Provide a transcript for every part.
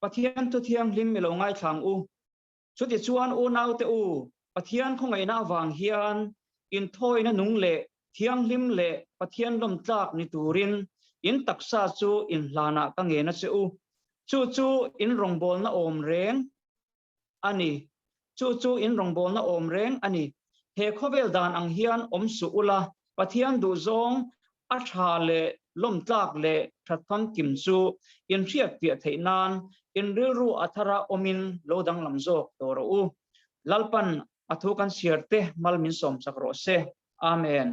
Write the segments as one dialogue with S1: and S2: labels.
S1: pathian tu thiang lim mi lo ngai thang u chu ti chuan u nau te u pathian khong ai na wang hian in thoi na nung le thiang lim le pathian lom tlak ni turin in taksa chu in hlana ka nge na che u chu in rongbol na om reng ani chu in rongbol na om reng ani he khovel dan ang hian om su ula pathian du zong a tha le lom tlak le thatham kim chu in riat pia theinan in ru athara omin lodang lamjok toro u lalpan athu kan siarte malmin som sakro se amen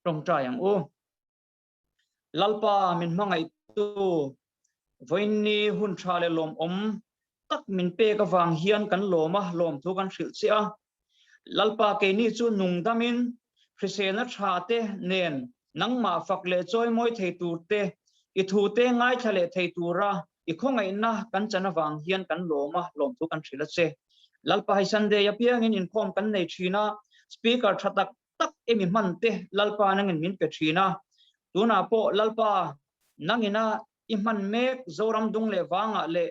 S1: rong tra yang u lalpa min mangai tu voini hun tha le lom om tak min pe ka wang hian kan loma lom thu kan hril chia lalpa ke ni chu nung damin hrisena tha te nen nangma fak le choi moi thei tur te I thu te ngai thale thei tura I khongai na kan chana wang hian kan loma lom thu kan thrila che lalpa hai sunday ya piangin inform kan nei thina speaker thatak tak emi man te lalpa nangin min pe thina tuna po lalpa nangina I man mek zoram dung le wanga le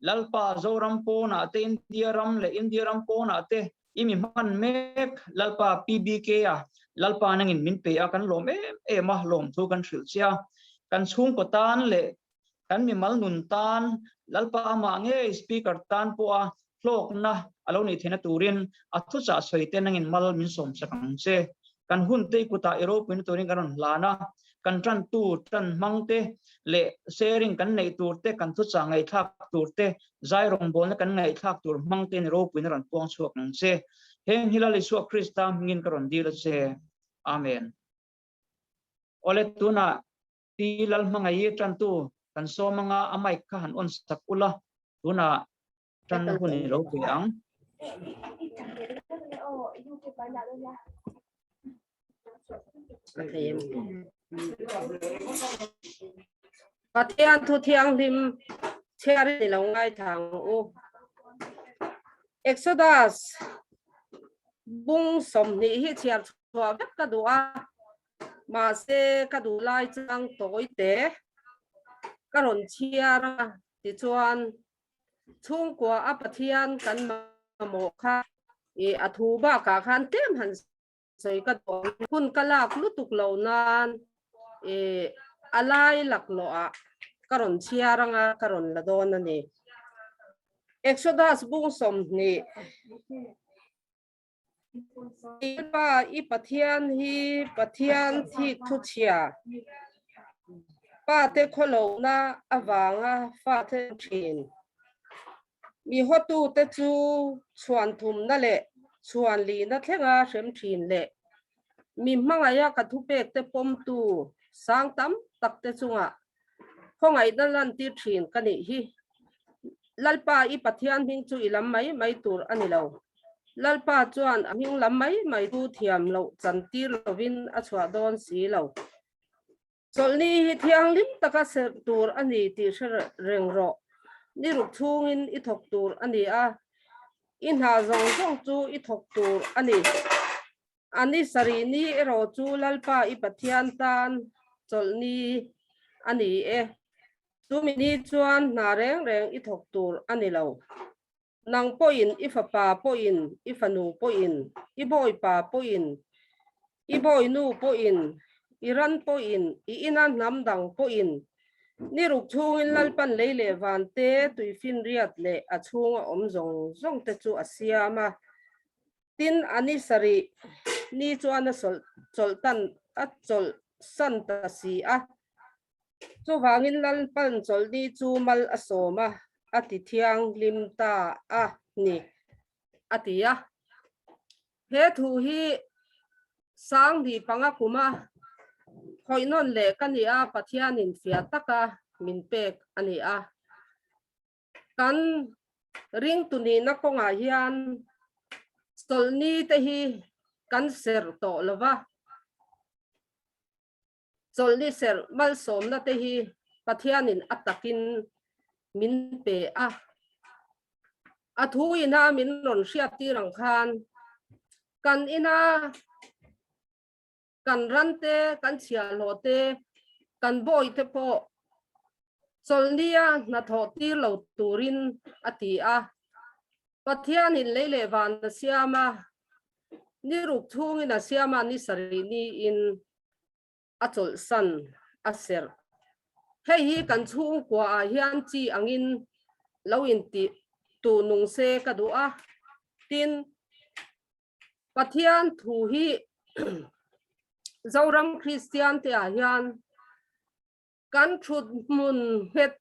S1: lalpa zoram po na te india ram po na te imi man mek lalpa pbk ya lalpa nangin min pe a kan lom ma lom thu kan thril chia kan chung ko tan le kan mi mal nun tan lalpa ma nge speaker tan po a hlok na alo ni thena turin athu cha soite nangin mal min som sakang che kan hun te kuta ero pin turin karon lana kan tran tu tran mangte le sharing kan nei turte kan thu cha ngai thak turte zai rong bol na kan ngai thak tur mangte ni ro pin ran pong chuak ang che heng hilali su krista ngin karon dil che amen ole tuna tilal mangai tran tu kan so manga amai kha han on sakula tuna tran hun ni ro pe ang
S2: pathian thu thiang lim cheri lo ngai thang u exodus bung som ni hi chiar chwa vek ka duwa ma se ka du lai chang toi te karon chiara ti chuan chung kwa a pathian kan mo kha e athu ba ka khan tem han sei ka to hun kalak lutuk lo nan e alai lak lo a karon chiara nga karon la don ani exodus bung som ni pa I pathian thi thu chia pa te kholo na awanga fa the thin mi hotu te chu chuan thum na le chuan li na thlenga hrem thin le mi hmangaya ka thu pek te pom tu sang tam tak te chunga khongai dan lan ti thin kani hi lalpa I pathian hing chu ilam mai tur ani lo lalpa chuan ahing lam mai tu thiam lo chanti lovin a chwa don si lo solni hi thiang lim taka ser tur ani ti hrer reng ro ni ruk thungin I thok tur ani a in ha zong chu I thok tur ani sari ni ero chu lalpa I pathian tan solni ani tu mini chuan na reng I thok tur ani lo nang po in ifa pa po in ifa nu po in I boy pa po in I boy nu po in iran po in I inan nam dang po in ni ruk chung in lalpan leile van te tui fin riat le a chung om zong te chu asiama tin ani sari ni chuan a sol tan a chol san ta si a chu wangin lalpan chol ni chu mal asoma ati thiang lim ta a ni atia he thu hi sang di panga kuma khoinon le kania pathianin fia taka min pek ani a kan ring tuni na konga hian stolni te hi kan ser to lova solni ser mal som na te hi pathianin atakin min pe a athui na min ron hriat ti rang khan kan ina kan rante kan chia lote kan boy te po solnia na tho tir lo turin atia pathian in leile van na siama ni ruk thung in siama ni sarini in achol san aser hei hi kan chung kwa hian chi angin lo in ti tu nung se ka du a tin pathian thu hi zoram christian te a hian kan thut mun het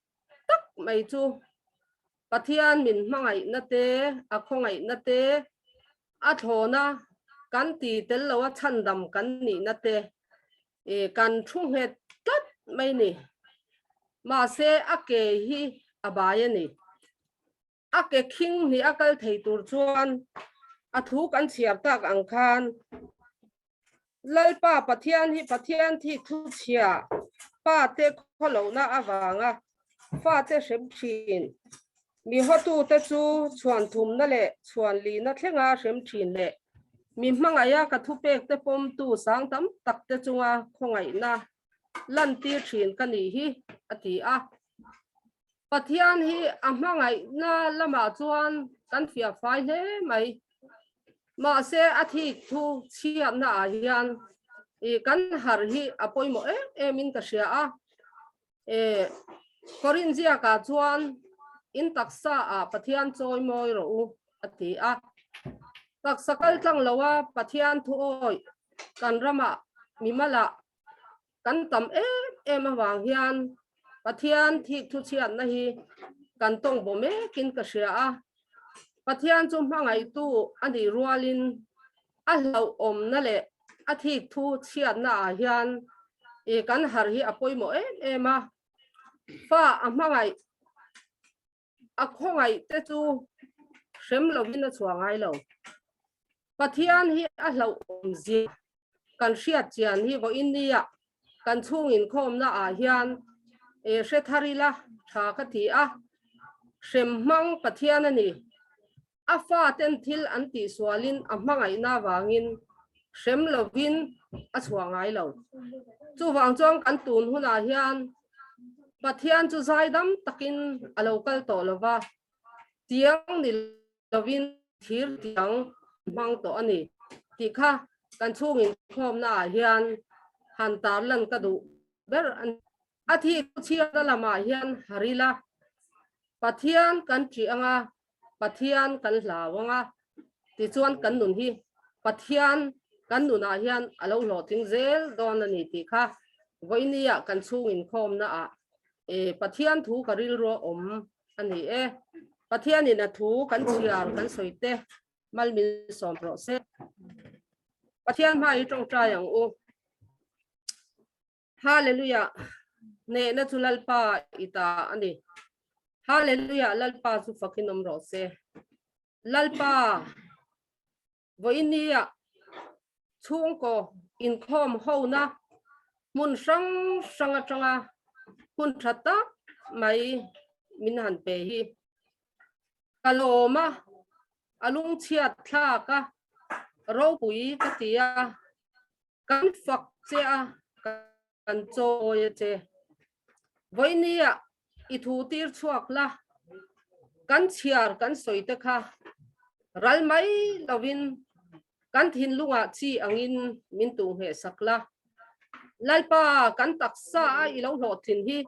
S2: tak mai chu pathian min mangai na te a khongai na te a thona kan ti tel lo a chandam kan ni na te e kan thung het tat mai ni ma se ake hi abaya ni ake king ni akal thei tur chuan a thu kan chiar tak ang khan lalpa pathian hi pathian thi thu chia pa te kholo na awanga fa te shem thin mi hotu te chu chuan thum na le chuan li na thlenga shem thin le mi hmangaya ka thu pek te pom tu sang tam tak te chunga khongai na lan ti thin ka ni hi ati a pathian hi a hmangai na lama chuan kan fia fai hle mai ma se athi thu chiam na a hian e kan har hi apoimo min ka sia a korinzia ka chuan in taksa a pathian choi moi ro u ati a tak sakal tlang lawa pathian thu oi kan rama mimala kan tam awang hian pathian thi thu chian na hi kan tong bo me kin ka sia a pathian chu hmangai tu ani rualin a hlau om na le a thi thu chian na a hian e kan har hi apoimo ema fa a hmangai a khongai te chu sem lovin a chuangai lo pathian hi a hlau om zi kan hriat chian hi vo india kan chhung in khom na a hian e hre tharila tha ka thi a sem mang pathian ani afa ten thil anti swalin a hmangai na wangin sem lovin a chuangai lo chu wang chong kan tun huna hian pathian chu zaidam takin a local to lova tiang ni lovin thir tiang mang to ani ti kha kan chung in khom na hian han tar lan ka du ber an athi chia lama hian harila pathian kan tri anga pathian kan hlawanga ti chuan kan nun hi pathian kan nuna hian alo lo ting zel don ani ti kha voinia kan chung in khom na a pathian thu karil ro om ani pathian in a thu kan chiar kan soite malmin som ro se pathian mai trong trai ang u hallelujah ne na chu lalpa ita ani hallelujah lalpa su fakinom ro se lalpa voinia chung ko in khom ho na mun sang sanga changa hun thata mai min han pe hi kaloma alung chiat tha ka ro pui ka tia kan fak che a kan choi che voinia I thu tir chuak la kan chiar kan soite kha ral mai lovin kan thin lunga chi angin min tu he sakla lalpa kan taksa I lo lo thin hi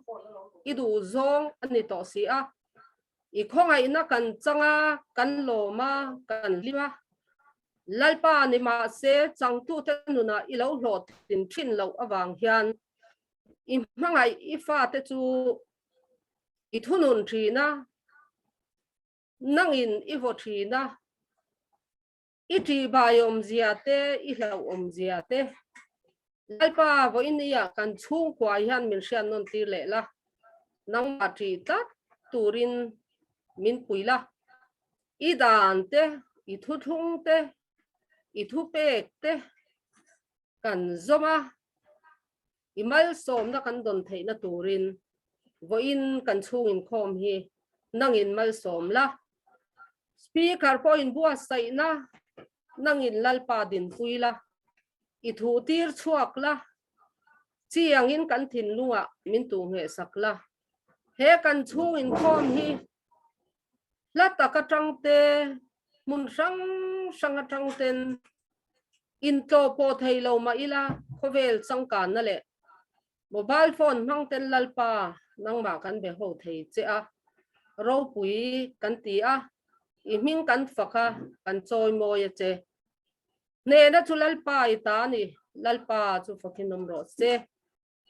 S2: I du zong ani to si a I khongai na kan changa kan loma kan lima lalpa ni ma se changtu te nuna I lo lo thin thin lo awang hian I hmangai I fa te chu I thunun thina nangin I vo thina I tri bayom ziate I hlau om ziate lalpa vo inia kan chung kwa hian min hrian non tir le la nang ma tri ta turin min puila I dan te I thu thung te I thu pek te kan zoma I mal som na kan don thei na turin vo in kan chung in khom hi nangin mal som la speaker point bua sai na nangin lalpa din puila I thu tir chuak la chiangin kan thin lunga min tu nge sakla he kan Chhung Inkhawm hi la taka tangte mun sang tangten into po thei lo ma ila khovel sangkan na le mobile phone mang ten lalpa nang ma kan be ho thei che a ro pui kan ti a I ming kan faka kan choi mo ye che ne na chu lalpa I ta ni lalpa chu fakinom ro se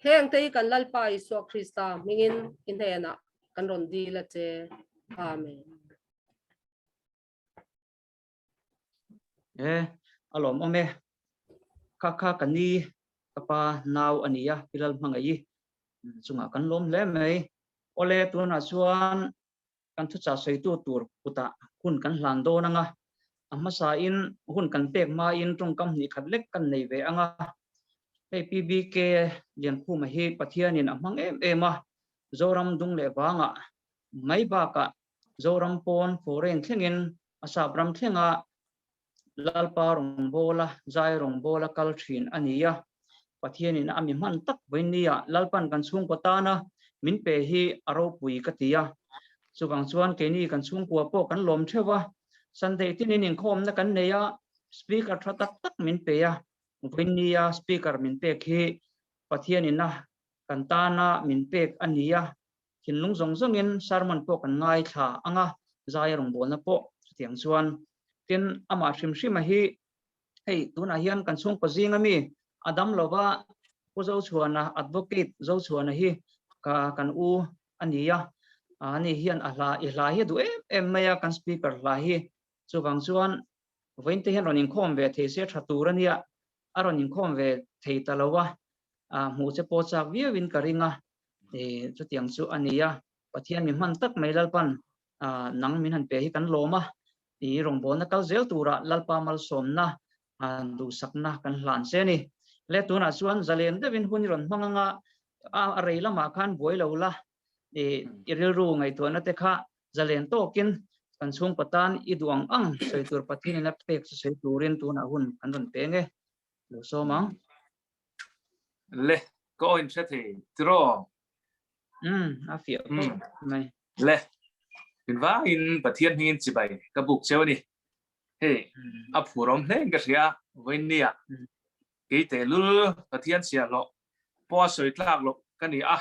S2: heng te kan lalpa Isu Krista mingin inhena kan ron di la che amen
S1: alom ome kha kan ni kapa naw ania pilal mangai chunga kan lom le mai ole tu na chuan kan thu cha sei tu tur puta hun kan hlan do nanga amma sa in hun kan pek ma in tung kam ni khat lek kan nei ve anga PBK Liankhuma hi pathianin amang ema zoram dung le banga mai ba ka zoram pon foreign thlengin asabram thlenga lalpa rong bola zai rong bola kal thin ania pathianin ami man tak boinia lalpan kan chung patana min pe hi aro pui katia chuwang chuan ke ni kan chung kwa po kan lom thewa Sunday tinin in khom na kan neya speaker thatak tak min pe ya boinia speaker min pe khi pathianin na kan tana min pe ania hinlung zong zongin sarman po kan ngai tha anga zai rong bol na po tiang chuan tin ama shim shim hi hei tuna hian kan chung pazing ami adam lova ko zo chuana advocate zo chuana hi ka kan u ania ani hian ahla hi du em maya kan speaker la hi chuwang chuan vointe hian ronin khom ve the se thaturania aronin khom ve thei talowa mu che po chak viewin karinga chu tiang chu ania pathian mi man tak mai lalpan nang min han pe hi kan loma I rong bon na kal zel tura lalpa mal somna du sakna kan hlan se ni le tuna chuan zalen devin hun ron manganga a reila ma khan boilola iril ru ngai to na te kha zalen tokin kan chung patan iduang ang seitur pathin na pek se turin tuna hun kan ron pe nge lo so mang
S3: le ko in se the tro
S1: a fia ko mai
S3: le in va in pathian hin chi bai ka buk cheu ni he a phurom hle ga ria voinia ke te lul pathian sia lo po soi tlak lo kan ni a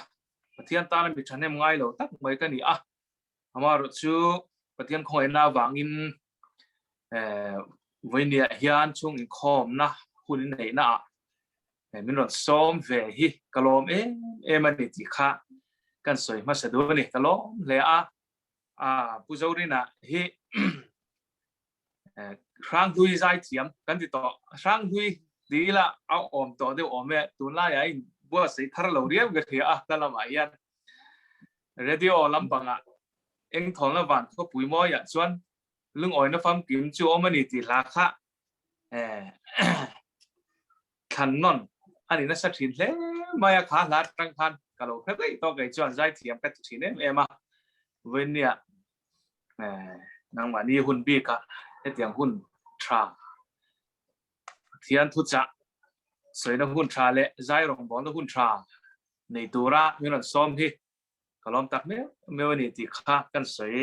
S3: pathian ta na mi thanem ngai lo tak mai kan ni a amar chu pathian khoi na wangin voinia hian Chhung Inkhawm na hun nei na min ron som ve hi kalom mani ti kha kan soi ma sadu ni kalom le a puzorina hi rang hui zai thiam kan ti to rang hui dila a om to de ome tunla ya in bo sei thar lo riam ga thia a kalama yan radio lampanga eng thong la van ko pui mo ya chuan lung oi na fam kim chu omani ti la kha khan non ani na sa thin le maya kha lat tang khan kalo phei to kai chuan zai thiam ka thin ema venia nang mani hun bi ka tiang hun tra thian thu cha soi na hun tra le zai rong bon na hun tra nei tura min ron som hi kalom tak me ni ti kha kan soi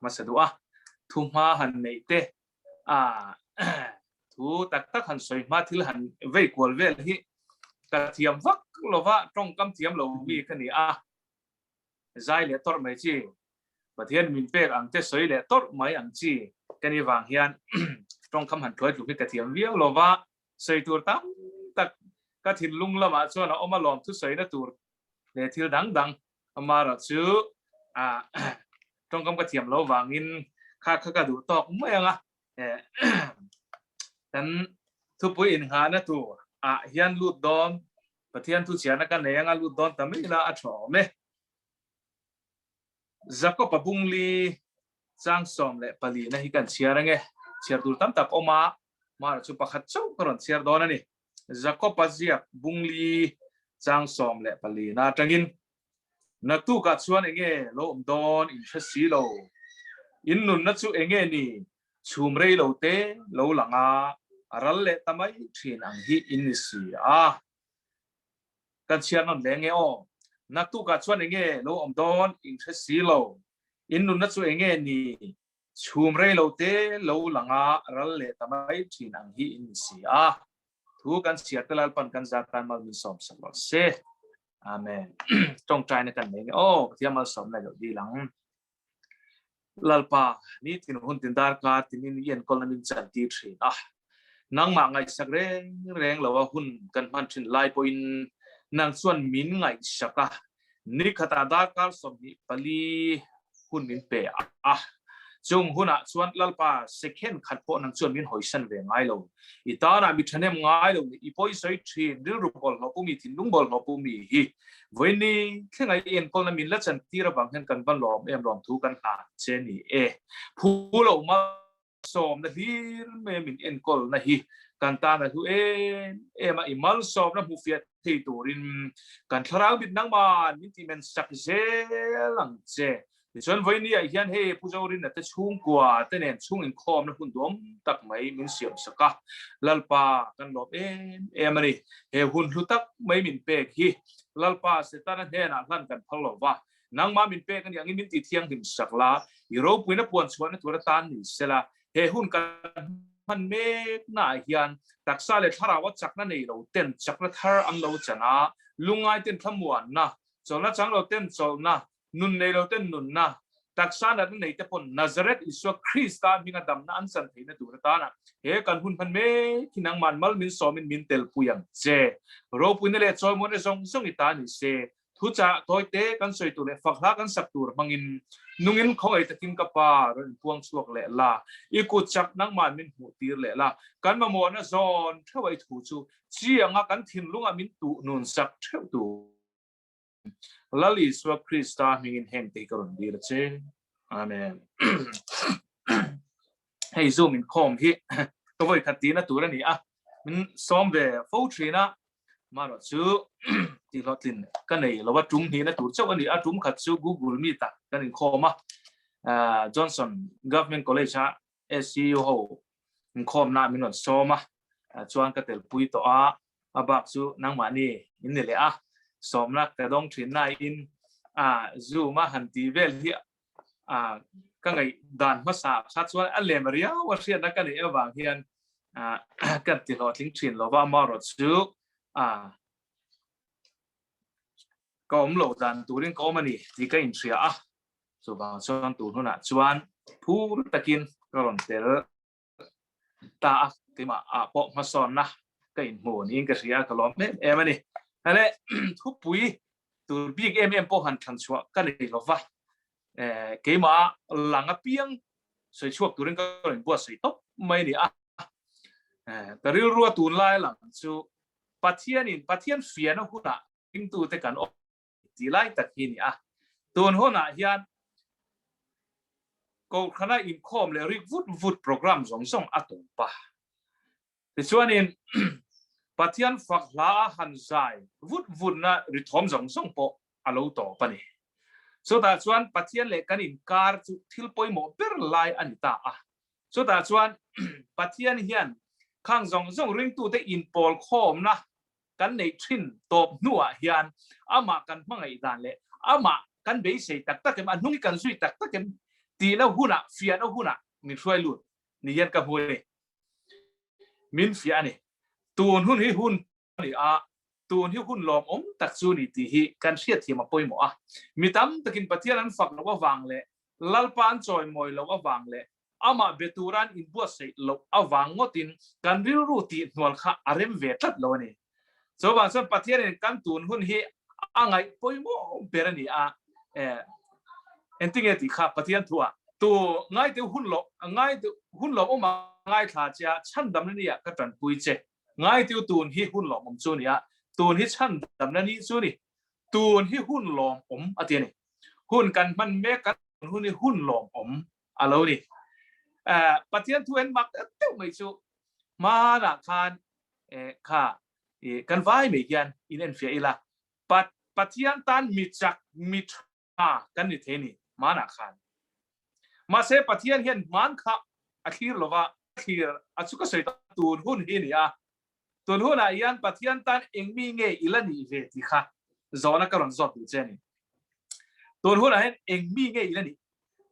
S3: masadua thu ma han nei te thu tak tak han soi ma thil han vei kwal vel hi ka thiam vak lova trong kam thiam lo mi khani zai le tor mai chi pathian min pek ang te soi le tor mai ang chi kani wang hian trong kam han thoi lu ka thiam viau lova soi tur tam tak ka thin lung lama chuan oma lom thu soi na tur le thil dang dang amara chu trong kam ka thiam lo wangin kha ka du tok mai anga tan thu pui in ha na tu hian lut dom pathian thu chiana ka ne anga lut dom tamila a tho me zako pabungli chang som le pali na hi kan chiarange chiar tur tam tak oma mar chu pakhat chau karon chiar don ani zako pazia bungli chang som le pali na tangin na tu ka chuan enge lo don in thasi lo in nun na chu enge ni chum rei lo te lo langa aral le tamai thin ang hi in si kan chiar non le nge o นักตุกัดชวนเองเราอมดอนอิงเทสีเราอินนุนนัดชวนเองนี่ชูมเรเราเตเราหลังรัลเลทำไมที่นังฮีอินสีทุกันเสียตลาดปันกันจากการมามีสมสมบัติเสอาเมนจงใจในกันเองโอ้ที่มาสมในเดี๋ยวดีหลังLALPAนี่ที่หุ่นตินดาร์การที่นี่เย็นคนละมินจันทีทรีนังมาไงสักแรงเราว่าหุ่นกันพันชินไลปอินนังส่วนมินไงสักนี่ขตาดาร์การสมนิปลีหุ่นมินเปะจงหุ่นส่วน LALPA เซคันขัดพอนังส่วนมินหอยสันเวงไงเราอีตาหน้ามิชเนมไงเราอีพอยใส่ทีดิรูบอลเราปุ่มีทินลุงบอลเราปุ่มีฮีวันนี้แค่ไงเอ็นคนละมินละจันทีระบังเห็นกันบ้านล้อมล้อมทุกันหาเจนี่ผู้เรามาสอมนะฮีไม่มินเอ็นคนนะฮีกันตานะทุมาอิมัลสอมนะผู้เฟียที่ตัวรินกันทราวบิดนังมันมินที่มันสักเจลังเจส่วนวันนี้ไอ้ยันผู้เจ้ารินน่ะจะชุ่มกว่าแต่เนี่ยชุ่มอินคอมนะคุณดวงตักไม่มินเสียมสักLALPAกันลบมันนี่หุ่นทุตักไม่มินเปกฮีLALPAเสร็จแล้วเนี่ยนะนั่นกันพลว่านังมามินเปกันอย่างนี้มินติเที่ยงหิมสักละยูโรปุยนับปวนชวนตัวตานนี่เสร็จละหุ่นกันมันเมกน่ายันตักซาเลทาราวัจักนั่นเองเราเต้นจักรทาร์อันเราชนะลุงไอเต้นขมวนนะจนละจังเราเต้นจนนะนุนในเราเต้นนุนนะตักซานั่นในแต่ปนนาซาเรตอิสวาคริสต์มีกระดำนั่นสันติในตัวตานะกันหุ่นพันเมที่นังมันมัลมินสอมินเตลปุยังเจเราปุยนั่นแหละจอยมันจะส่งอิตานี่เจทุจ่าถอยเตะกันสวยตัวเล็กฝักหากันสักตัวมังอินนุ่งินเขาไอ้ตะกินกับปลาเรื่องพวงสวกเละละอีกุจักนังมันมินหูตีเละละกันมาโมนะซอนเท่าไอ้ถูจูเจียงกันทิ้งลุงมินตุนุนสักเท่าตัวละลิสวาคริสต์มีเงินแห่งตีกรนดีละเจอาเมนให้ซูมินคอมที่ตัวไอ้ขัดตีนะตัวนี้มันซ้อมเวฟูทรีนะมาหรอชูที่เราตินกันเลยเราว่าจุ่มที่นะตัวเจ้ากันนี่จุ่มขัดชู Google Meet กันนี่คอมJohnson Government College SCU เขาคอมน่ามีหนวดซ้อมชวนกันเตลปุยตัวบักชูนังมานี่นี่เลยซ้อมนักแต่ต้องทรีนายอินจูมาหันตีเวลที่ก็ไงด่านภาษาชัดชวนอันเลมเรียว่าเรียนนักกันนี่บางเฮียนกันที่เราทิ้งทรีนเราว่ามาหรอชูก็มโหลดดันตัวเรื่องก็มันนี่ที่ก็อินเสียส่วนบางส่วนตัวนู้นชวนผู้ตะกินก็ลงเตลตาที่มาปอกมาสอนนะก็อินโหนี่ก็เสียก็ล้อมมันนี่อะไรทุบปุ๋ยตัวบิ๊กปอกหันทันชัวก็เลยล้อว่าเกี่ยมาหลังเปียงใส่ช่วงตัวเรื่องก็เลยบัวใส่ต๊อกไม่นี่แต่เรื่องรัวตัวไล่หลังชูปัทเทียนเฟียนหุ่นยิ่งตัวแต่กันจีไล่ตะกี้นี่ตัวหุ่นยันก็ขณะอินคอมเลยริวุฒโปรแกรมส่งตุ่มปะแต่ส่วนนี้ปัทเทียนฝักลาหันใจวุฒนะริทอมส่งปะอาลูต่อปะนี่สุดท้ายส่วนปัทเทียนเล็กกันอินการ์ทิลปอยโมเปอร์ไลอันตาสุดท้ายส่วนปัทเทียนยันข้างส่งริงตัวแต่อินพอลคอมนะกันในทินตบนัวยันมากันมั่งไอ้ด่านเลยมากันเบสเซตักเก็มนุ่งกันสุยตักเก็มตีแล้วหุ่นเฟียนหุ่นมีช่วยหลุดนี่ยันกับหัวเลยมินเฟียนี่ตัวหุ่นนี่หุ่นนี่ตัวที่หุ่นลมตักซูนี่ที่กันเสียที่มาปอยหมอมีตั้มตะกินปะเทียนฝักเราว่าวางเลยLALPAจอยมอยเราว่าวางเลยมาเบตูรันอินบัวใส่เราวางงดินกันริรูตีนวลข้าอารมเวทัดเราเนี่ยส่วนบางส่วนปะเทียนกันตูนหุ่นที่ไงปอยโมเปรนี่เอ็นติงเอติข้าปะเทียนตัวง่ายเดียวหุ่นหลอกมาง่ายขาดจะชั้นดำนี่ก็จันปุยเจง่ายเดียวตูนที่หุ่นหลอกจูนี่ตูนที่ชั้นดำนี่จูนี่ตูนที่หุ่นหลอกเตียนี่หุ่นกันมันแม้กันหุ่นที่หุ่นหลอกอะไรนี่ปะเทียนทวนมักเต้าไม่ชูมาหนักคานค่ะกันไว้ไม่ยันอินเอ็นเฟียอีละปะเทียนตันมิจักมิทากันนี่เทนี่มาหนักคานมาเสปะเทียนเห็นมันค่ะอาคีร์ลว่าอาคีร์สุกเสยตูนหุ่นนี่ตัวหุ่นยันปะเทียนตันเองมีเงยอีละนี่เวทีค่ะ gió nó còn giọt từ trên này tuần hôm nay anh mi nghe ý này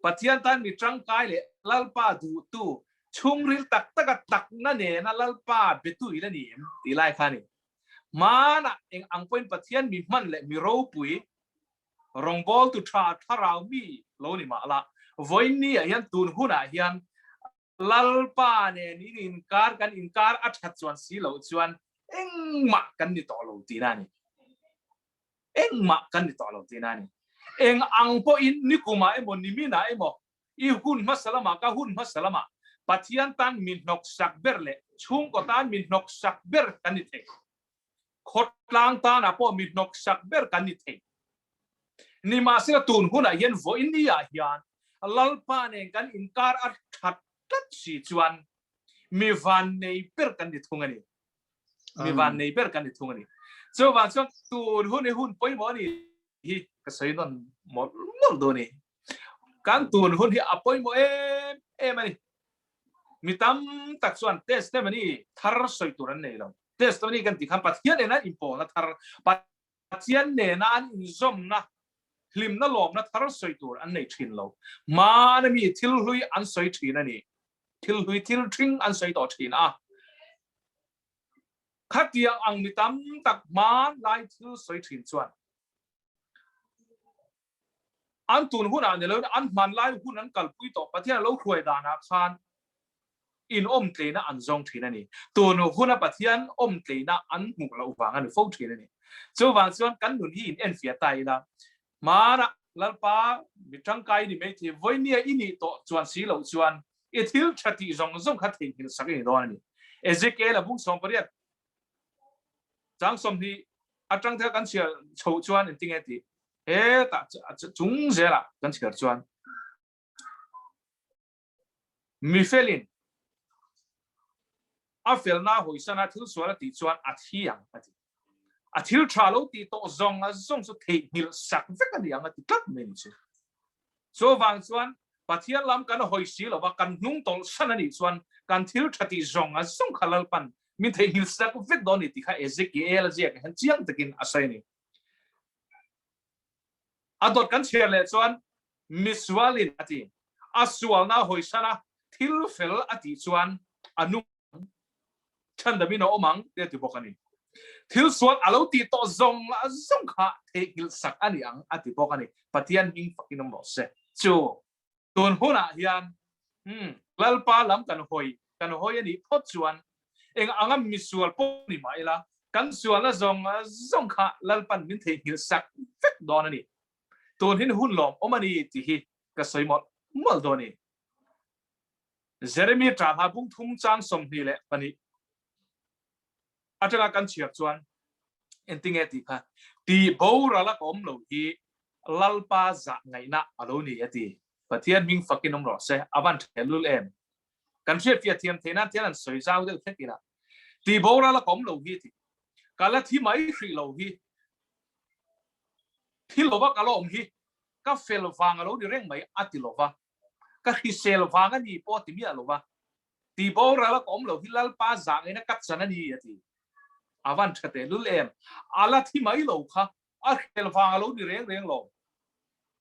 S3: bắt thiên tan mi trăng cái lệ lalpa du tu chung ril tak na nè na lalpa betu ý này tí lại khai này mà na anh quên bắt thiên mi man lệ mi râu bụi rong bol tu tra rau mi lâu này mà là với ni hiện tuần hôm nay hiện lalpa nè ni inkar at hat chuan si lo chuan eng ma kan ni to lo ti na ni eng ma kan ni to lo ti na ni eng ang po in ni kuma emo ni mi na emo I hun masalama ka hun masalama pathian tan min nok sak berle chung ko tan min nok sak ber kan ni the khot lang tan apo min nok sak ber kan ni the ni ma sila tun huna yen vo india hian lalpa ne kan inkar at that tat si chuan mi van nei per kan ni thungani mi van nei per kan ni thungani so van so tun hun poi mo ni hi ka sei non mo do ni kan tun hun hi apoi mo em ani mi tam tak chuan test te mani thar soi turan nei lo test mani kan ti kham pathian ne na impo na thar pathian ne na an zom na hlim na lom na thar soi tur an nei thin lo ma na mi thil hlui an soi thin ani thil hlui thil thing an soi to thin a khatiang ang mi tam tak man lai thil soi thin chuan an tun hun an lo an man lai hun an kal pui to pathian lo khruai dana khan in tle na an zong thin ani tun hun a pathian tle na an muk lo wang an fo thin ani so wang chuan kan nun hi in en fia tai la mana lalpa mi tang kai ni me thi voinia ini to chuan si lo chuan e thil thati zong kha thing hin sak ni do ani ezekiel bung som pariat chang som hi atang the kan sia chou chuan in ting eti ta chung je la kan chher chuan mi felin a fel na hoisana thil suala ti chuan athiang ati athil thalo ti to zong so thei hil sak vek ani anga ti kat men chu so wang chuan pathian lam kan hoi si lo wa kan nung tol san ani chuan kan thil thati zong song khalal pan min thei hil sak vek don ni ti kha ezekiel je ka han chiang takin asai ni adot kan chele chuan miswalin ati aswal na hoisana thil fel ati chuan anu chandami no omang te ti bokani thil suat alo ti to zong kha the hil sak ani ang ati bokani pathian hing fakinom ro se chu ton hona hian lalpa lam kan hoi ani phot chuan eng angam misual po ni maila kan sual na zong kha lalpan min the hil sak fek don ani ton hin hun lom omani ti hi ka soimot mal doni jeremy tra ha bung thum chang som ni le pani atanga kan chiak chuan enting eti kha ti bora la kom lo hi lalpa za ngai na alo ni ati pathian ming fakinom ro se avan thelul em kan che fia thiam thena thian soi zau de thekina ti bora la kom lo hi ti kala thi mai hri lo hi thil lova kalom hi ka fel wang alo di reng mai ati lova ka hisel wang ani po ti mi lova ti bora la kom lo hi lalpa za ngai na kat sana ni ati avan thate lul em ala thi mai lo kha a khel wang alo di reng lo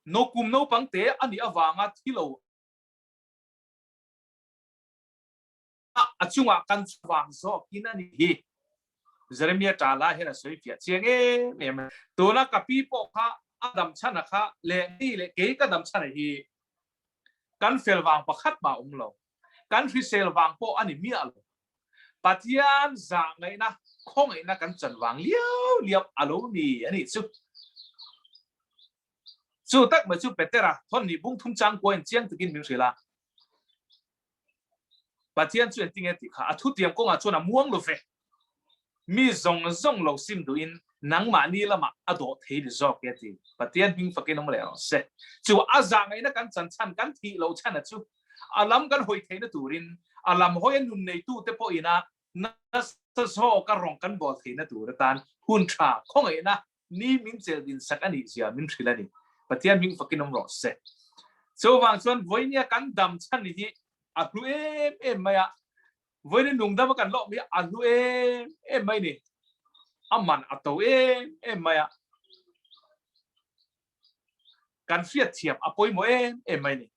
S3: no kum no pangte ani awanga thi lo achunga kan wang so kinani hi jeremia tala hena soi fia chiang em to na kapi po kha adam chana kha le ni le ke ka dam chana hi kan fel wang pakhat ma lo kan fi sel wang po ani mi alo patian za ngai na khong ai na kan chan wang liao alo ni ani chu tak ma chu petera thon ni bung thum chang ko en chiang takin min sila patian chu ting eti kha athu tiam ko nga chona muang lo fe mi zong lo sim du in nang ma ni lama ado thei di zok eti patian hing fakin om le se chu aza ngai na kan chan kan thi lo chan chu alam kan hoi thei na turin alam hoi nun nei tu te po ina na so ka rong kan bol thei na tur tan hun tha khong ai na ni min chel din sak ani sia min thilani patian hing fakin om ro se so wang chuan voinia kan dam chan ni hi a hlu em maya voini nung dam kan lo mi a hlu em mai ni aman ato em maya กันเฟียดเทียบอปอยโมไม่นี่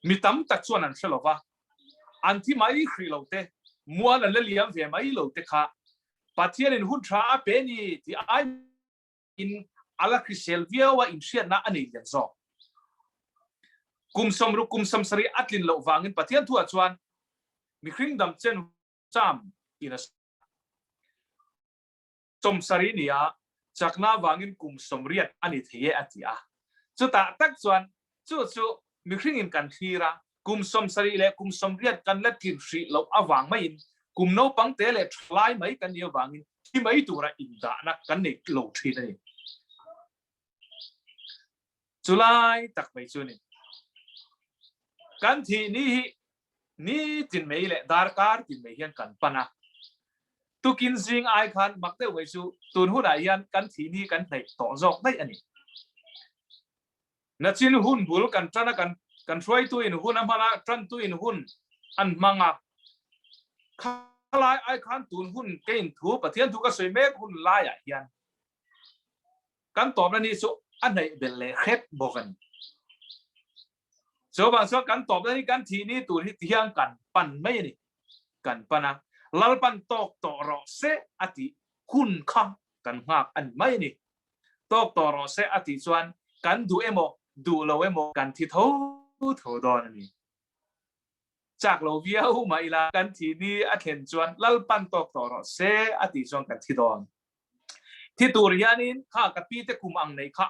S3: มีตั้มตักส่วนนั้นเชลวะอันที่ไม่ครีเราเตมัวนั่นเลี้ยงเวียไม่เราเตค่ะปัจจัยในหุ่นทราเป็นนี่ที่ไออินอะไรคือเซลเวียว่าอินเชียน่าอันนี้ยังซอกุมสมรุกุมสมสรีอัตลินเราฟังอินปัจจัยทั่วชวนมีครึ่งดำเช่นจำอินสมสรีเนี่ยจากน้าฟังอินกุมสมเรียดอันนี้เทียอัติอาจุดตักชวนจู่มีครึ่งอินกันทีระกุมสมสรีเล่กุมสมเรียดกันเล็ดกินสีเราอวังไม่อินกุมโนปังเตเล่ทลายไม่กันเดียวฟังอินที่ไม่ตัวระอินดานักกันเนกโลทีนี่จุลายตักไปจุนี่กันทีนี่จินไม่เละดาร์การจินไม่เห็นกันปนะตุกินซิงไอคันมักเตไว้จูตุนหุ่นไอยันกันทีนี่กันในต่อจอกได้อันนี้นัดจินหุ่นบุลกันจันกันช่วยตัวอินหุ่นอันมาละจันตัวอินหุ่นอันมังอ่ะข้าลายไอคันตุนหุ่นเก่งถูปะเทียนถูกกระสวยเมฆหุ่นลายอ่ะยันกันตอบนั่นนี่สุอันไหนเป็นเล่เข็ดบอกกันโจบางส่วนกันตอบนั่นนี่กันทีนี่ตัวที่เที่ยงกันปั่นไม่นี่กันปนะลัลปันตอกต่อรอเสอติคุณข้ากันหักอันไม่นี่ตอกต่อรอเสอติส่วนกันดูเอโมดูเราเอโมกันที่เท่าดอนนี่จากเราเวียวมาอีลากันทีนี้อัดเห็นส่วนลัลปันตอกต่อรอเสอติส่วนกันที่ดอนที่ตัวเรียนินข้ากับพี่แต่คุมอังในข้า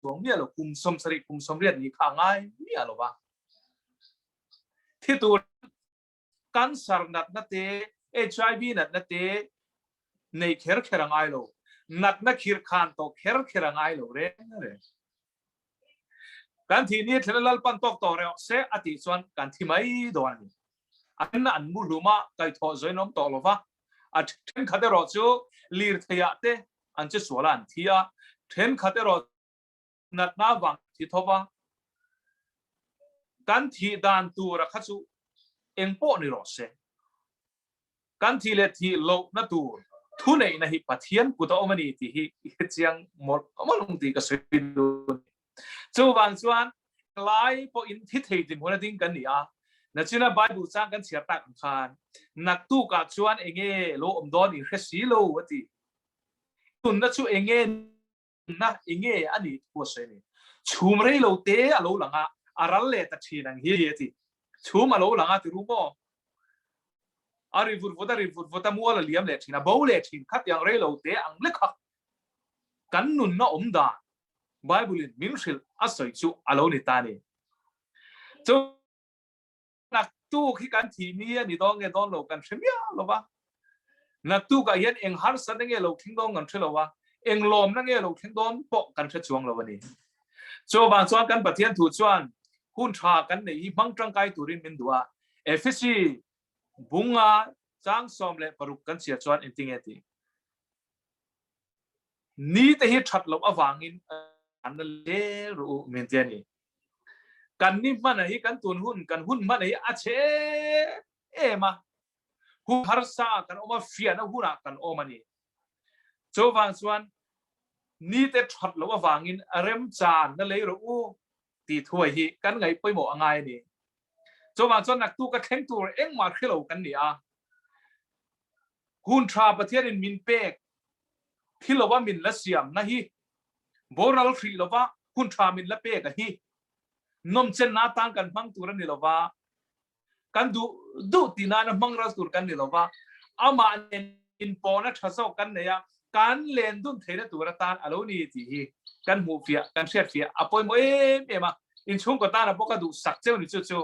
S3: หลวงเมียเราคุมสมสริคุมสมเรียนนี่ข้าง่ายเมียเราวะที่ตัวกันสารนัดนัดเตHIV นัดนัดเตในเขรรังไอโลนัดนักขีรคานโตเขรรังไอโลเร่กันที่นี้เทเลลปันตอกต่อเรื่องเสอติส่วนกันที่ไม่โดนอันนั้นมูลุมาไก่ทอดใจน้องต่อลวะอัดเทนขัดรอจูลีร์ที่ยาเตอันจะสวลันที่ยาเทนขัดรอนัดน้าวังที่ทว่ากันที่ดานตัวรักษาเอ็งโปนิโรเซกันที่เลที่โลกนัตัวทุนในนั้นฮิปัทยันกุตอมันนี่ที่ฮิเจียงมอลงที่ก็สวยดูจู่บางส่วนไล่พออินที่เที่ยวหัวนั่งกันนี่อ่ะนั่นชื่อว่าไบเบิลสร้างกันเสียตักขานนักตู้กับส่วนเองโลอมดอนอีกแค่สีโลวะที่ตุนนั่นชื่อเองนะเองอันนี้ตัวเสนี่ชูมเร่โลเตะโลหลังอ่ะอารัลเล่ตัดชีนังเฮียที่ชูมาโลหลังอ่ะที่รู้บ่อาริฟุตฟุตมัวละเลี้ยมเล็ดชีนะบ่าวเล็ดชีนคัดอย่างเร่โลเตะอังเล็กค่ะกันนุนน่ะอมดาไบเบิลมินชิลอาศัยจูอาโลนิตานี่จูนักตู้ที่กันทีนี้นี่ต้องเงินต้องโลกันเชื่อมหรอวะนักตู้ก็ยันเองฮาร์สันนั่งเงโลทิ้งต้องกันเชื่อหรอวะเองลมนั่งเงโลทิ้งต้องปกกันเชื่อช่วงหรอวะนี่โจบางส่วนกันปะเทียนถูกส่วนหุ่นชากันในมังจังไกตุรินมินดัวเอฟซีบุงอาจางสมเลปรุกันเสียส่วนอินทิเงตินี่แต่เหตุชัดลบอวังอินอันนั้นเลรูเมนเทนี่กันนี่มันไอ้กันตุนหุ่นกันหุ่นมันไอ้อาเชมาหุ่นฮาร์ซากันออกมาเฟียนะหุ่นกันออกมานี่โจบางส่วนนี่แต่ชัดลบอวังอินเริ่มจานนั่นเลยรูตีถ้วยฮีกันไงไปหมดอะไรนี่โจบางส่วนนักตู้กับแข่งตัวเอ็งมาขึ้นเรากันนี่อ่ะหุ่นทราประเทศมินเปกที่เราว่ามินละเสียมนะฮีโบราณฟรีเราว่าหุ่นทรามินละเปกะฮีนมเช่นน้าต่างกันมังตัวนี่เราว่ากันดูตีนานะมังรัสตัวกันนี่เราว่าอามาอินปอนะทัศน์กันเนี่ยการเล่นดุนเทนตัวตานอารมณ์นี่ที่ฮีกันหูเฟียกันเชียดเฟียอภัยโมมาอินช่วงก็ตานบอกกันดูสักเจ้านี่จู่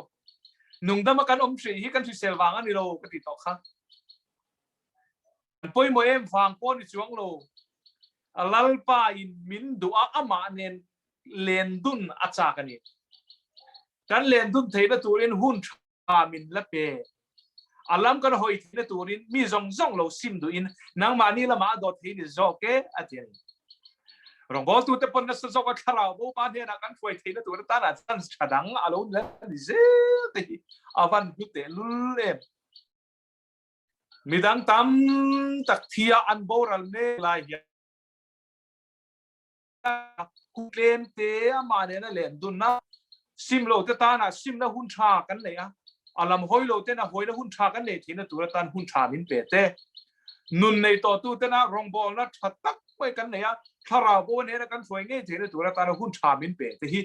S3: นุ่งดำกันสีฮีกันที่เซลวังอันนี้เราก็ติดต่อค่ะอภัยโมฟังป้อนช่วงเราลัลปาอินมินดูอามาเนนเลนดุนอาจากันนี่กันเลนดุนเทนตัวเองหุ่นชามินละเปอาลัมกันหอยเทนตัวเองมีจงเราซิมดูอินนางมานี่ละมาดอทเทนจอกเกอเจนรองบอลตัวเตปนนัสจอกคาราบูปาเดียนักันช่วยเทนตัวตาหน้าจันฉดังอารมณ์เลยดิเซติอาวันยุเตลุเลมมีดังตามตักเทียอันโบราณเนลาย lên thế mà nên là lên đun na sim lâu thế ta na sim na hun cha cái này à làm hoi lâu thế na hoi na hun cha cái này thì na tụi ta hun cha min bể thế nun này to tu thế na rong bol na chặt tắc mấy cái này à thà ra bố này là cái phơi nghe thì na tụi ta hun cha min bể thế hi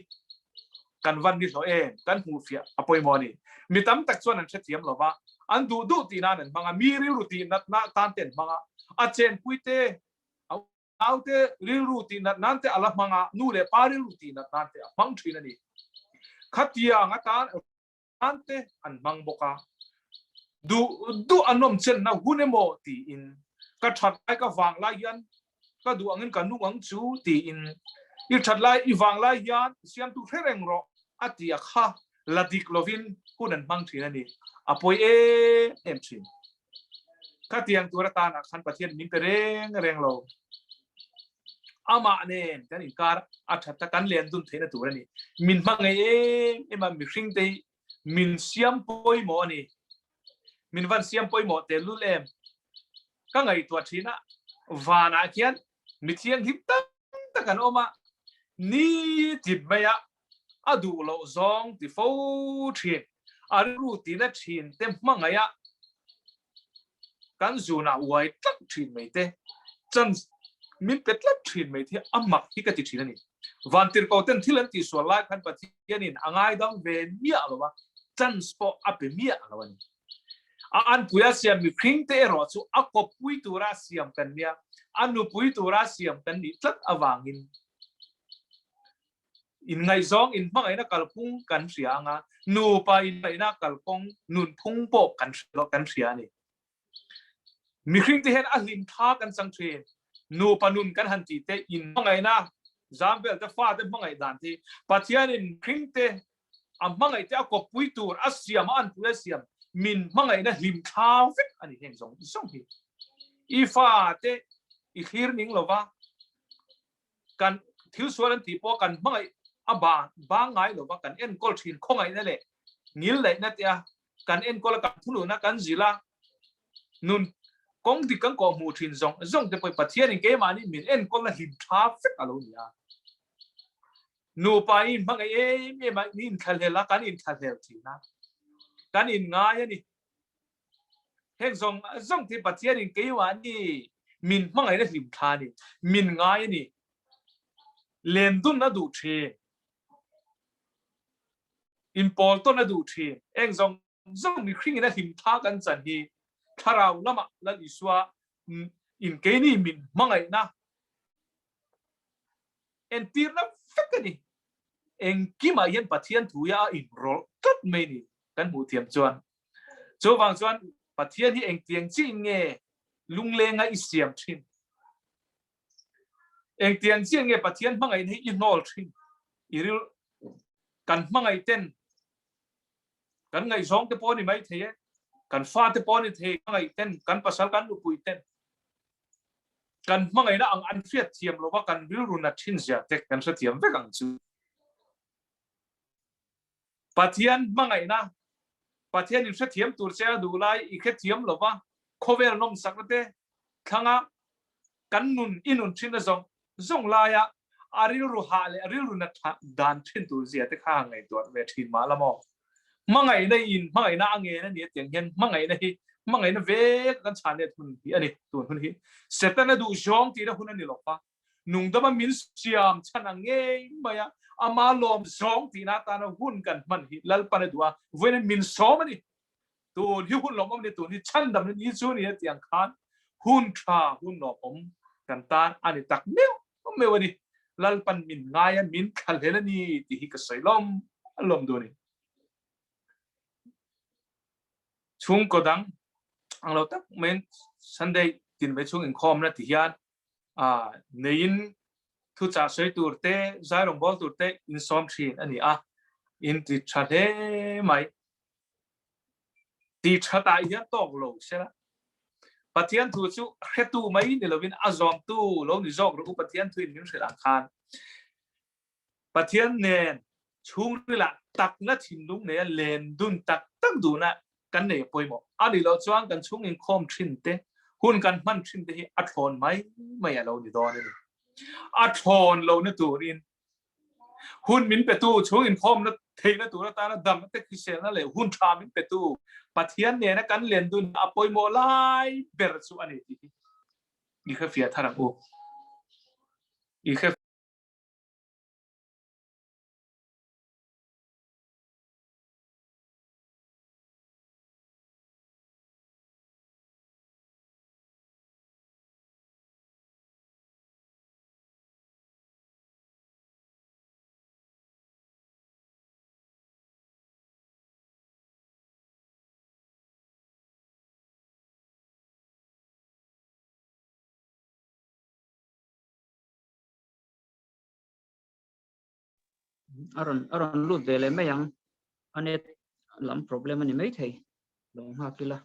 S3: กันวันนี้เราเองกันหูเฟียอภัยมอนี่มีตั้มตักส่วนนั้นเชื่อมหรอวะอันดูตีนั่นมังมีริรูตีนัดนัดตันเต็นมังอาเจนพุยเตเอาเตริรูตีนัดนั่นเตอะไรมังนู่นเลยปาริรูตีนัดนั่นเตมังทีนั่นนี่ขัดยางตานนั่นเตอันมังบกาดูอันนมเช่นนะหุ่นโมตีอินก็ชัดไอ้ก็ฟังลายยันก็ดูอันนั้นกันนุ่งจูตีอินอีชัดไล่อีฟังไล่ยันเสียงตุเทเรงรออาทิตย์ข้าลาดิกโลวินผู้นั้นมังทีนั่นนี่อภัยเอ็มชินข้าเตียงตัวรัตานะขันประเทศมินเตเรงโลอามาเนนกันอินการอาชัดกันเลียนดุนเทนตัวนี่มินมังเอ็มมิริงเตมินเสียมปอยหมอนี่มินวันเสียมปอยหมอเตลุเลมก็ไงตัวทีน่ะวานาเกียนมิเทียงหิมตั้งตะกันออกมานี่จิตไม่อะอะดูเราซองที่ฟูทีอารูตีนัดทีนเต็มมังไงอะกันจูน่ะไว้ตัดทีนไม่เตจันมินเป็ดลัดทีนไม่เที่อามักที่กติทีนั่นนี่วันที่เขาเต้นที่เล่นที่ส่วนไล่ขันปฏิญาณินอ่างไอ้ดังเวียนเมียหรอวะจันสปออัพเมียหรอวะนี่อันปุยเสียมมีพิงเตอรอสูอักบปุยตัวราเสียมกันเนี่ยอันนูปุยตัวราเสียมกันนี่ตัดอวังอินไงซองอินมังไงนักกัลพุงกันเสียงอ่ะนูไปไงนักกัลปงนุนพุงโปกันกันเสียนี่มีพิงที่เห็นอัลลิมท่ากันสังเกตนูปนุนกันหันจีเตอินมังไงนะจามเบลจะฟาดมังไงดันทีปัจจัยนี้พิงเตอันมังไงจะอักบปุยตัวอาเสียมอันปุยเสียมมินมังไงนะลิมท้าวฟิกอันนี้เห็นสองทีอีฟ้าเตอีฮีร์นิงหรอวะกันทิวส่วนที่พอกันมังไงอาบางไงหรอวะกันเอ็นกอลทินคงไงนั่นแหละงิลเลยนะเตียกันเอ็นกอลกันทุลุนะกันจิละนุนกงที่กันก่อหมู่ทินซงจะไปปะเทียนเกมานี่มินเอ็นกอลนะลิมท้าวฟิกอะไรเนี่ยนูไปมังไงไม่มานี่อินทะเลละกันอินทะเลทีนะกันอินง่ายนี่เห็นส่งที่ปัจจัยนี่เกี่ยวอันนี้มินมังไงได้หิมทานี่มินง่ายนี่เลนดุนน่ะดูเทอินพอลต้นน่ะดูเทเอ็งส่งมีครึ่งน่ะหิมทากันจันทีถ้าเราละมาละอิสวาอินเกี่ยนี่มินมังไงนะเอ็นตีร์น่ะฟิกนี่เอ็งกี่มาเย็นปัจจัยถุยาอินโรตัดไม่นี่กันหูเทียมจวนโจวังจวนปัจเจียนที่เองเตียงจริงเงลุงเลงไงอิเสียมทินเองเตียงจริงเงปัจเจียนมังไงนี่อินโนลทินอีริกันมังไงเต้นกันไงสองเตปอนี่ไม่เทียกันฟ้าเตปอนี่เทียมังไงเต้นกันภาษากันอุปุยเต้นกันมังไงนะอันเฟียดเทียมหรือว่ากันวิรุณทินเสียเต็กกันเสียมเวกังจูปัจเจียนมังไงนะปัจจัยนี้เสียมตัวเสียดูไลอีกแค่เทียมหรอวะโคเวลนมสักเตะข้างกันนุนอินุนชินส่งลายอาริรุฮาเลอาริรุนัทดันชินตัวเสียแต่ข้างไงตัวเวทีมาละมอมังไงในอินมังไงน่าเงี้ยนั่นเนี่ยเตียงเห็นมังไงในเวกันชาเนี่ยทุนที่อันนี้ตัวทุนที่เสร็จแล้วดูจองที่เราคนนั้นนี่หรอกปะนุ่งแต่มันมินเสียมฉันเงี้ยมาอามาลมสองที่น่าตาหุ่นกันมันฮิลัลปันตัวเว้นมินสองมันนี่ตัวที่หุ่นลมมันนี่ตัวนี้ฉันดำนี่ส่วนนี้เตียงคานหุ่นชาหุ่นหนอผมกันตาอันนี้ตักเนี้ยไม่วันนี้ลัลปันมินง่ายมินขัลเฮลนี่ที่ฮิกใส่ลมตัวนี้ช่วงก็ดังอังเราตักเมนสันเดย์ตินไปช่วงอินคอมนะที่ยานในยินทุจาสวยตัวเตะใจลงบอลตัวเตะอินซ้อมทีอันนี้อินติดชาเดไหมติดชาตายยันตอกโลใช่ไหมปฏิญาณถูกจู่เฮตูไม่เนี่ยเราเป็นอาซอมตู้เราหนีจอกหรือปฏิญาณถูกนิ้วเสียหลังคานปฏิญาณเนนช่วงนี้ละตักนัดถิ่นลุงเนี่ยเลนดุนตักตั้งดูนะกันเนี่ยปอยหมดอันนี้เราจ้างกันช่วงอินคอมทินเตะหุ่นกันมันทินเตะอัดทอนไหมไม่เราหนีดอนเลยอัดทอนเราเนี่ยตัวนี้ hun min petu Chhung Inkhawm na theina tura ta na dam te kisel na le hun tha min petu pathian ne na kan len dun apoi mo lai ber chu ani ti i kha fia thara o i kha
S1: aron lut de le me yang anet lam problem ani mai thei long ha kila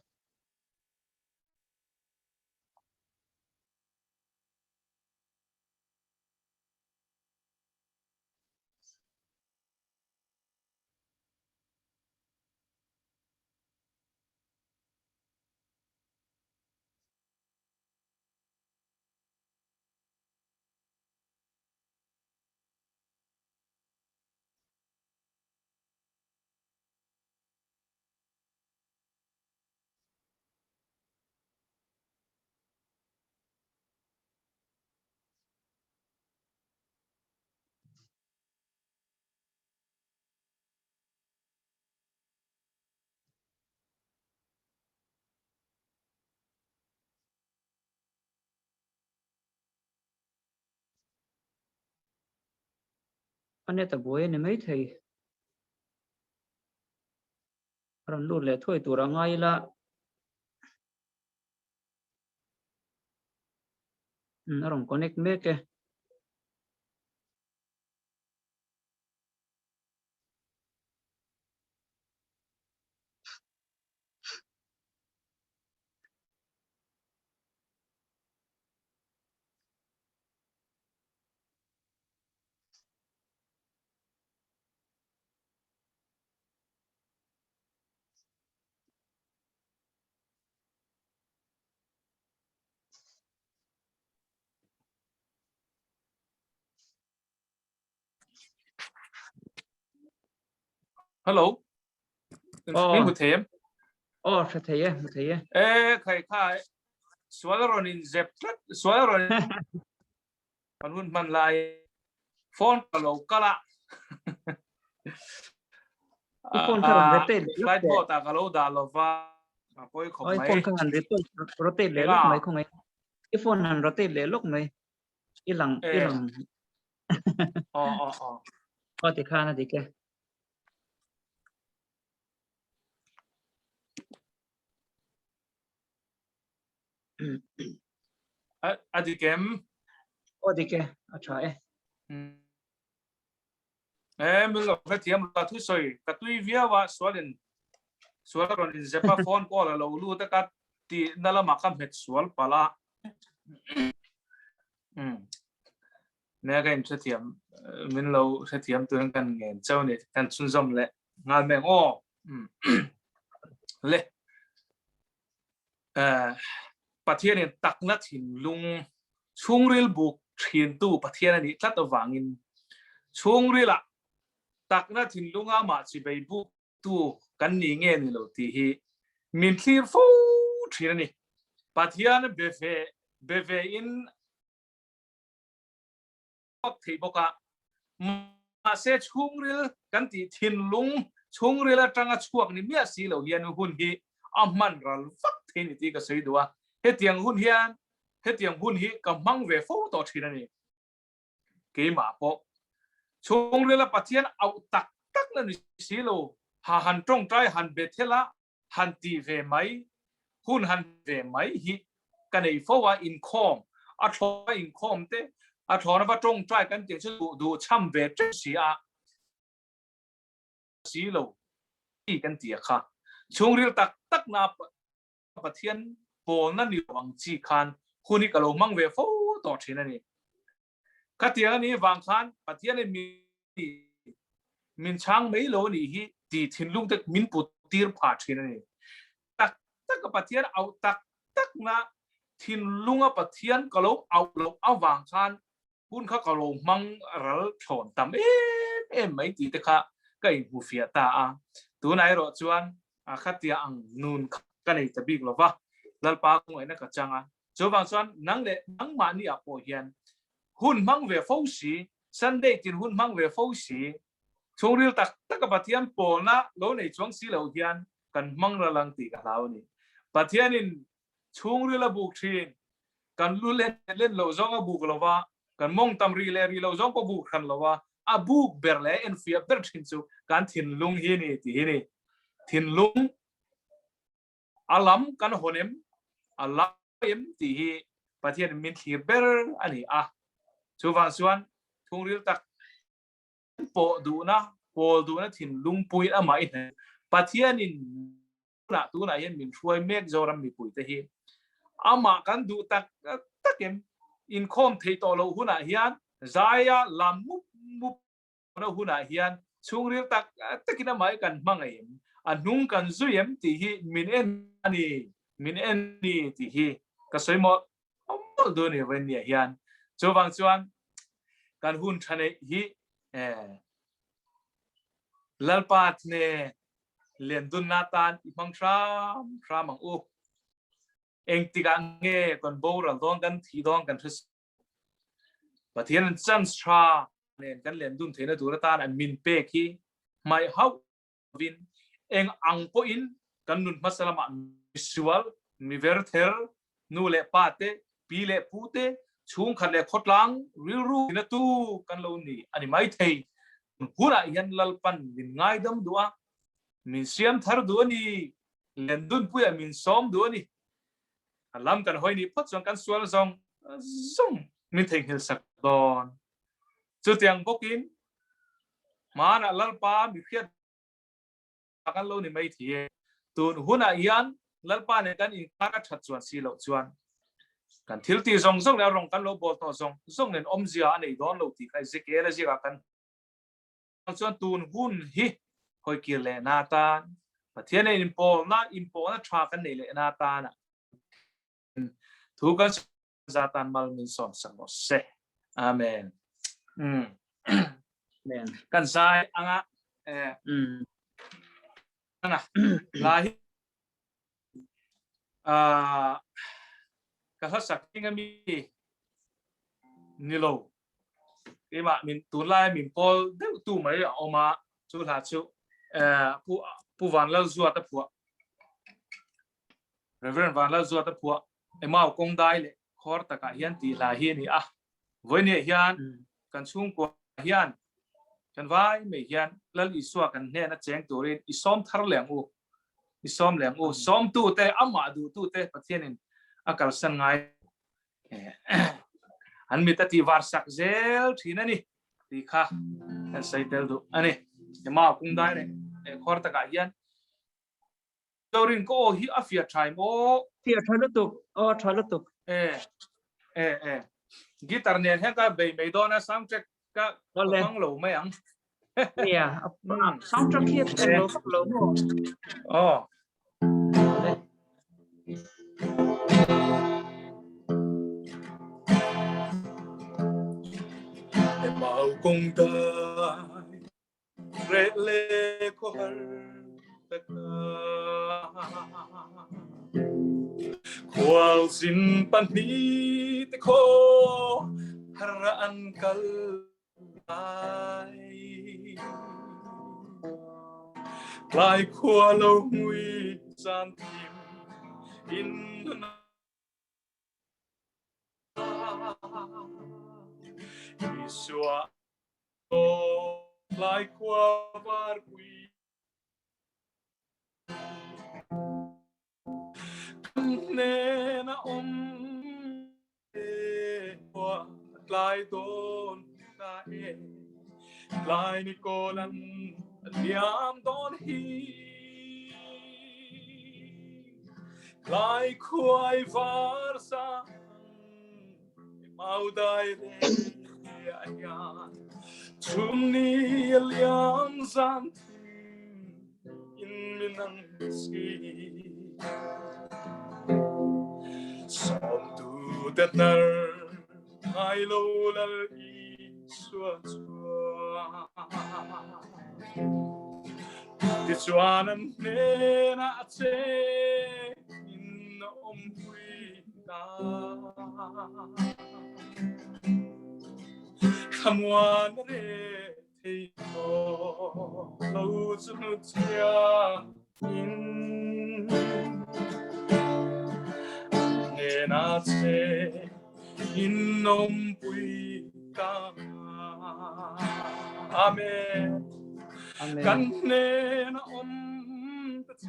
S1: anet ta boy ani mai thei aron lut le thoi tura ngai la aron connect me ke
S3: hello min mu them
S1: sa thei
S3: khai khai swalaron in zep swalaron kan hun man lai phone lo kala
S1: iphone ka ron rotate
S3: flight ho ta ka lo da lo va apoi khom mai
S1: iphone ka han rotate le lok mai khong ai iphone han rotate le lok mai ilang o ti khana di ke
S3: adikem
S1: o di ke a try
S3: min lo ka thiam la thu soi ka tui via wa swalin in zepa phone call lo lu ta ka ti nala ma kam het swal pala ne ga im thiam min lo thiam tu kan ngen chau ni kan chun zom le ngal meng o le pathian in takna thin lung chungril buk thin tu pathian ani tlat awangin chungrila takna thin lunga ma chi bei buk tu kan ni nge ni lo ti hi min thlir fo thin ani pathian beve in thei boka ma se chungril kan ti thin lung chungrila tanga chuak ni mia si lo hian hun hi amman ral fak thein ti ka sei duwa hetiang hun hi ka mang ve fo to thin ani ke ma po chungrila pathian au tak na ni si lo ha han trong trai han bethela han ti ve mai hun han ve mai hi kanei fo wa in khom a tho in khom te a tho na ba trong trai kan ti chu du cham ve si a si lo ti kan ti kha chungril tak na pathian po na ni wang chi khan huni ka lo mang ve fo to thin ani ka ti ani wang khan pathian min chang mấy lo ni hi ti thin lung tek min pu tir pha thin ani tak ka pathian au tak na thin lunga pathian ka lo au lo awang khan hun kha ka lo mang ral thon tam em mấy tí thế khác cái mù phía ta tu này rồi chuan khát tia ang nun cái này tập bị lova lalpa cũng ấy nó cả chăng cho vang chuan nang lệ nang mà ni apo hiền hun mang về phâu xí Sunday tin hun mang về phâu xí chung riu tak tak ka pathian po na lo nei chuang si lo hian kan mang ra lang ti ka lau ni pathian in chung riu la buk thin kan lu len lo zong a buk lova kan mong tam ri lo zong po buk khan lova a buk ber le en fia ber thin chu kan thin lung hi ni ti hi ni thin lung alam kan honem alam ti hi pathian min thi ber ani chu wang chuan chung riu tak po du na thin lung pui ama in pathian in na tu na yen min thuai mek zoram mi pui te hi ama kan du tak takem in khom thei to lo huna hian zaya lam mup na huna hian chungril tak takina mai kan mangai anung kan zuyem ti hi min en ni ti hi ka soimo amol do ne wen ni hian chowang chuan kan hun thane hi lalpa ne len dun natan imang tra mang u eng tika nge kon bora dong kan thi dong kan thus pathian chance tra nen kan len dun thena tura tan an min pe khi mai how win eng ang po in kan nun masalama visual mi verther nu le pate pi le pute chung khan le khotlang ru na tu kan lo ni ani mai thei hura yan lalpan min ngai dam dua min siam thar du ni len dun puya min som du ni alam kan hoi ni phot jong kan sual jong min thei hil sak don chu tiang bokin mana lalpa mi khiat kan lo ni mai thie tun huna yan lalpa ne kan in ka that chuan si lo chuan kan thil ti jong le rong kan lo bol to jong nen om zia nei don lo ti kai zikera zika kan chuan tun hun hi hoi ki le na tan pathian in pol na tha kan nei le na ta na thu kan zatan mal min son sang se amen
S1: amen
S3: kan sai anga anga lahi ka hasak ngami nilo ima min tulai min pol de tu mai oma chu la chu pu van la zuwa ta pu reverend van la zuwa ta pu ema kong dai le khor ta ka hian ti la hi ni voi ne hian kan chung ko hian kan vai me hian lal iswa kan ne na cheng turin isom thar leng u som tu te ama du tu te pathian in akal san ngai an mi ta ti var sak zel thina ni ti kha kan sai tel du ani ema kong dai le khor ta ka hian torin ko hi afia thaim o
S1: tia thalatuk
S3: guitar nen he ka bei mei do na soundtrack ka bang lo mai ang
S1: yeah soundtrack here lo
S3: oh mau kong dai re le ko har ta kwal sin pan ni te ko haraan kal ai lai khua lo ngui san tim in iswa o lai khua var quy ne na qua lai don na lai ni kolan liam don hi lai khuai var sa mau dai re ya chum ni liam zan in minang si som tu that nar hai lo lal i chua ติดชวนเนน่าเชอินอมปุยตาคำว่าเรที่โตเราจะนุชยาอินเนน่าเชอินอมปุยตาอาเมนกันเนน่าอมตะเช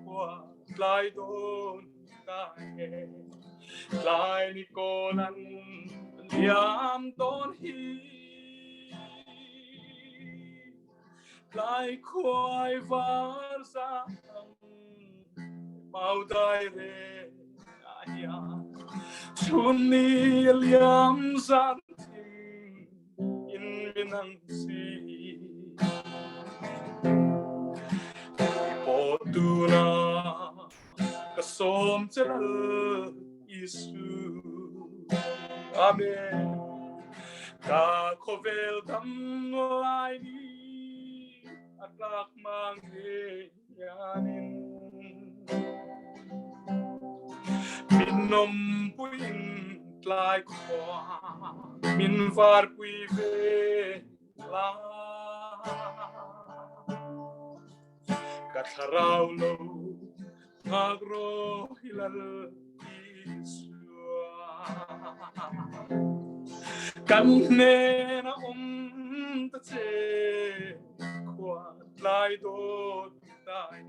S3: ว่าลายโดนตาเฮลายนิโกนันยามโดนฮีลายควายวาร์ซังเมาได้เรอาญาชุนนีเลียมสันทิอินวินังซีปอดูนากสมเจริญยิสุอาเมนกาโคเวลทำลายนี้อัตลักมังเฮียานินมินนมปุยนลายขวามินฟาร์ปุยเวลากัทราวโลมากโรฮิลลอิสวากันเนน่าอมตะเจควาลายโดดตาย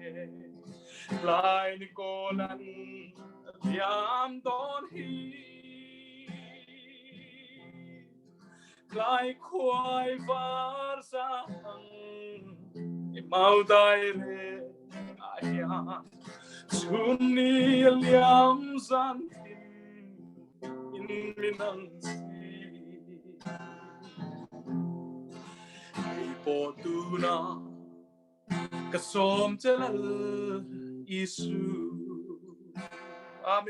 S3: ลายนิโกนันยามโดนฮีลายควายวาร์ซังเมาได้เรอาญาชุนนีเลียมสันทิอินมินังซีปอตูนากสมเจริญยิสุอาเม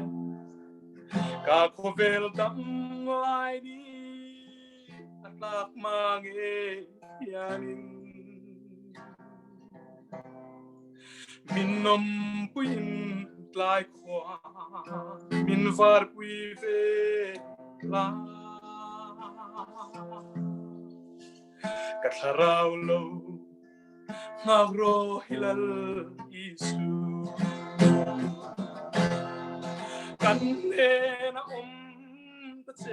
S3: นกาโคเวลดัมลายนี้อัตลักมังเอยานินมินนมปุยนลายขวามินฟาร์ปุยเวลากัทราวโลมากโรฮิลลอิสุกันเนน่าอมตะเจ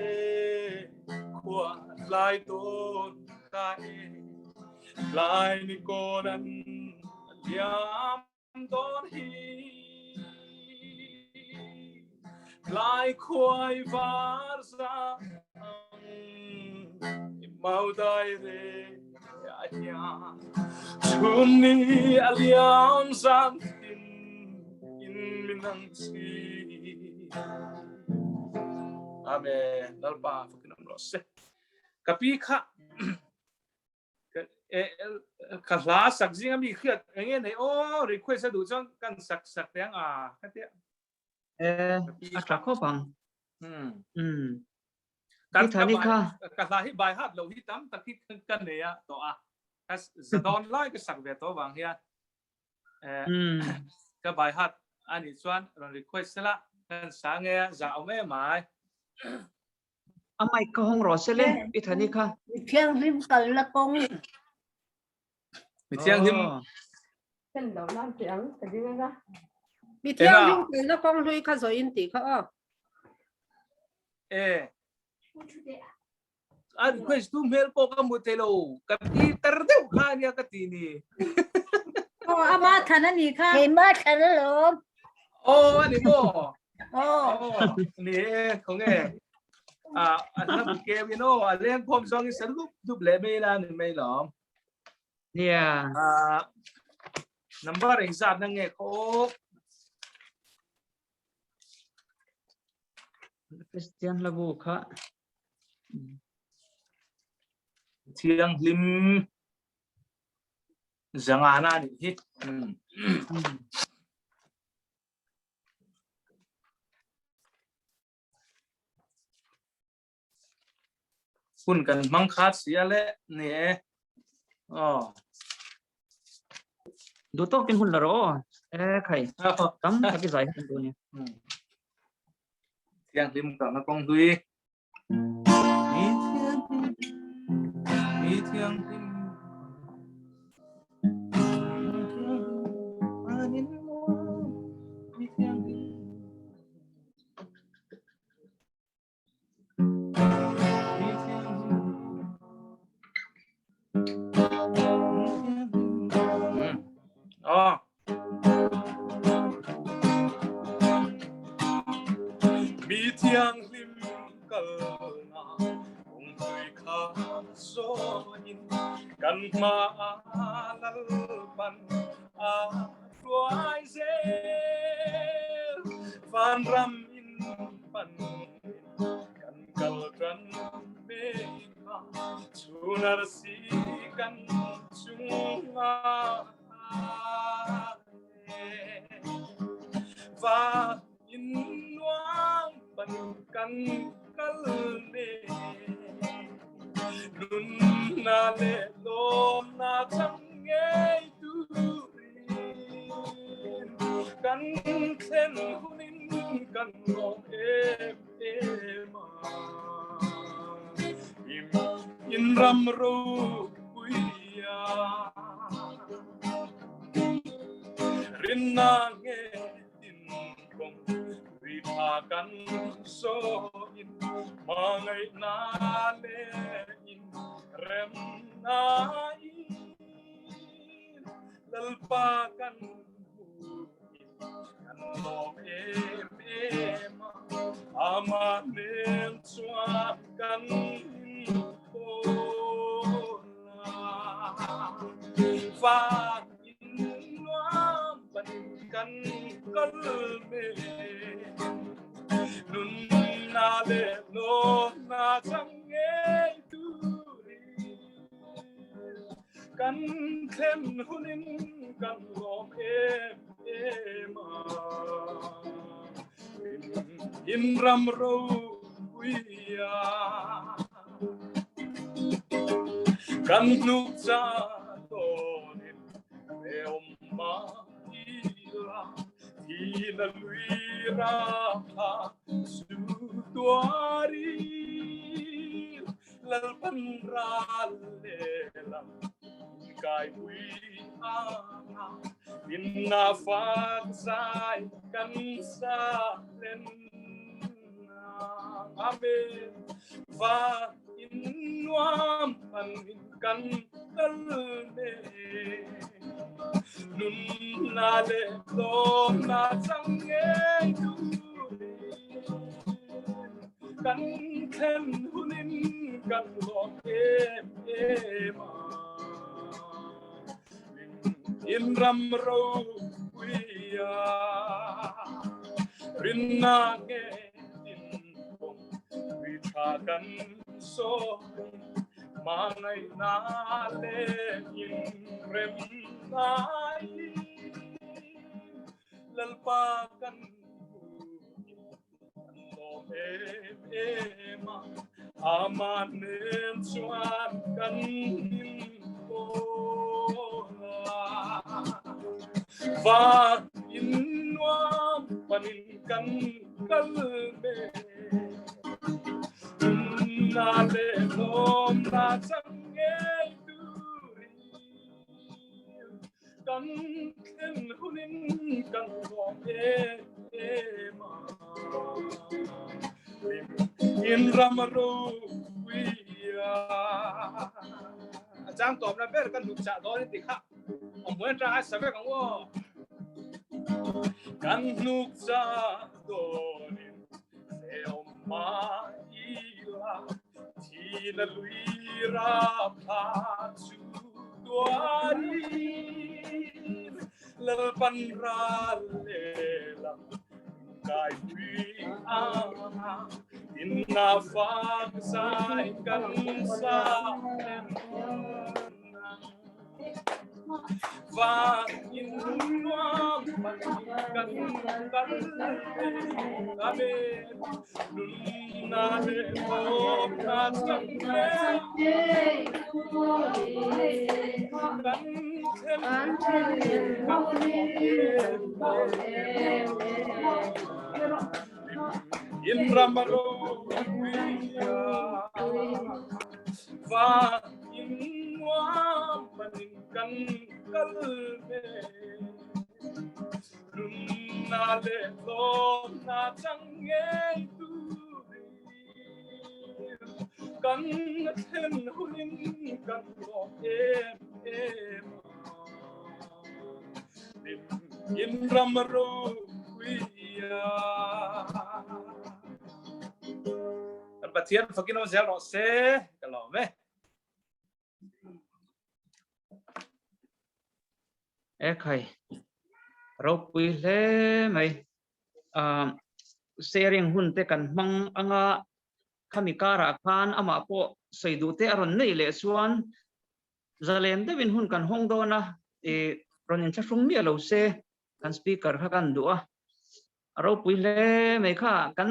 S3: ขวาลายโดนตายลายนิโกนันยามโดนฮีลายควายวาร์ซังเมาได้เรอาญาชุนนีอัลยามสันตินอินมินังซีอาเมนนัลปาฟุกินัมโรเซkapi kha khla sak jing mi khiat nge nei o request du chang kan sak teng a khatia
S1: atra kho pang
S3: kan
S1: thani kha
S3: ka hi bai hat lo hi tam tak kan ne ya to a as zadon lai ka sak ve to wang hian ka bai hat ani chuan ron request la kan sa nge za ome mai
S1: amai ka hong ro se le i thani kha
S4: thiang lim kal la kong
S3: mi thiang lim
S2: เป็นดอกน้ำเสียงแต่ดีไหมคะมีเที่ยววิ่งเป็นแล้วกองลุยข้าสอยอินติเขาอ่ะ
S3: request tu mail ko ka mutelo ka ti tardeu kha nia ka ti ni
S4: อามาทันนี่ค่ะเห็นมาทันแล้ว
S3: ani mo ni kong ana ke you know len pom song is lup le me la ni me lo
S1: yeah
S3: number exam na nge ko
S1: Christian labu kha
S3: thiang lim zangana ni hi kun kan mang khat sia le ne
S1: ดูโต๊ะกินหุ่นละรอใครตั้มทักกี่สายตัวนี้
S3: thiang lim cả nó con duy mi thiang lim mi thiang lim cờ na cùng người khá số in căn ma lal ban loài dê van ram in ban căn cal trăn mê ma chunar si căn chung và in loang ban căn cal mê nun na le lo na chang nghe tu căn khen hunin căn ngom em in ram ro kuya rin na nghe tin kong vi tha căn so in ma ngày na le in rem na in LALPA căn LAWM ama nên choan căn và in loam ban căn căn mê nun na le lo na chang nghe tu căn khen hunin căn LAWM in ram ro kuya căn nuk cha tonin LAWM ma ila thì là lui ra ha su tuari lal pan ra le lam kai ui ana in na phát sai căn sa lên amen và in noam pan in căn tal ne nun na le lo na chang nghe tu căn khen hunin căn LAWM in ram ro kuya rin na nghe tin kong vi tha căn so ma ngày na le in rem na LALPA căn LAWM ama nên choan căn và in loam panin căn cal mê na le lom na chang nghe tu căn khen hunin căn LAWM in ram ro kuya chang tom na ber kan luk cha do ni tikha ông tra sa ve kang wo kan luk cha do ni LAWM ma ila thi la lui ra pha chu tuari lal pan ra le lam kai ui ana in na phát sai căn sa và in loam ban căn căn amen nun na le lo na chang nghe in ramaro và in hoa mình cần kalme na le lo na chẳng nghe tu cần thêm hunin cần lo em in ramaro kan pathian fakin o zel ro se kalau me
S1: khai rau pui le mai sharing hun te kan mang anga khamikara khan ama po seidu te aron nei le chuan zalem de bin hun kan hong do na e ronin chhung mi lo se kan speaker kha kan du'a rau pui le mai kha kan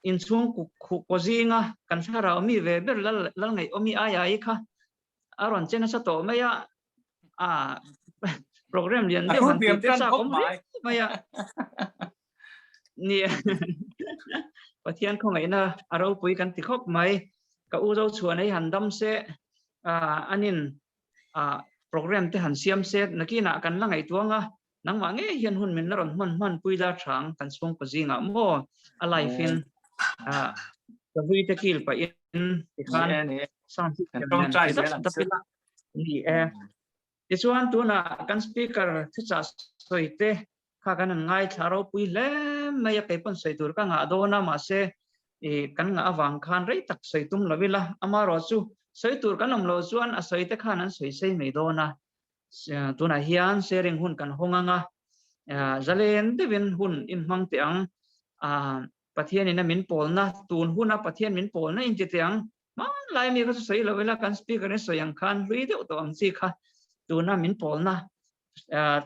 S1: in chung ku kozinga kan thara mi ve ber lal ngai omi aya i kha aron chena sa to maya program lian de han ti sa kom maya ni pathian không ai na aro pui kan ti khop mai ka u zo chuan ai han dam se anin program te han siam se nakina kan langai tuanga nangma nge hian hun min ron man pui da thang kan song kozinga mo alai fin the vui te kil pa in ti khan sang ti kan trai ni ti chuan tu na kan speaker thi cha soite kha kan ngai tharo pui le mai ke pon soi tur ka nga do na ma se kan nga awang khan rei tak soi tum lovila ama ro chu soi tur kan om lo chuan a soi te khan an soi sei mai do na tu na hian sharing hun kan honganga zalen devin hun in mang te ang pathian in min polna tun huna pathian min polna in ti teang ma lai mi ka soi lovila kan speaker ne soyang khan lui de to am chi kha tu na min polna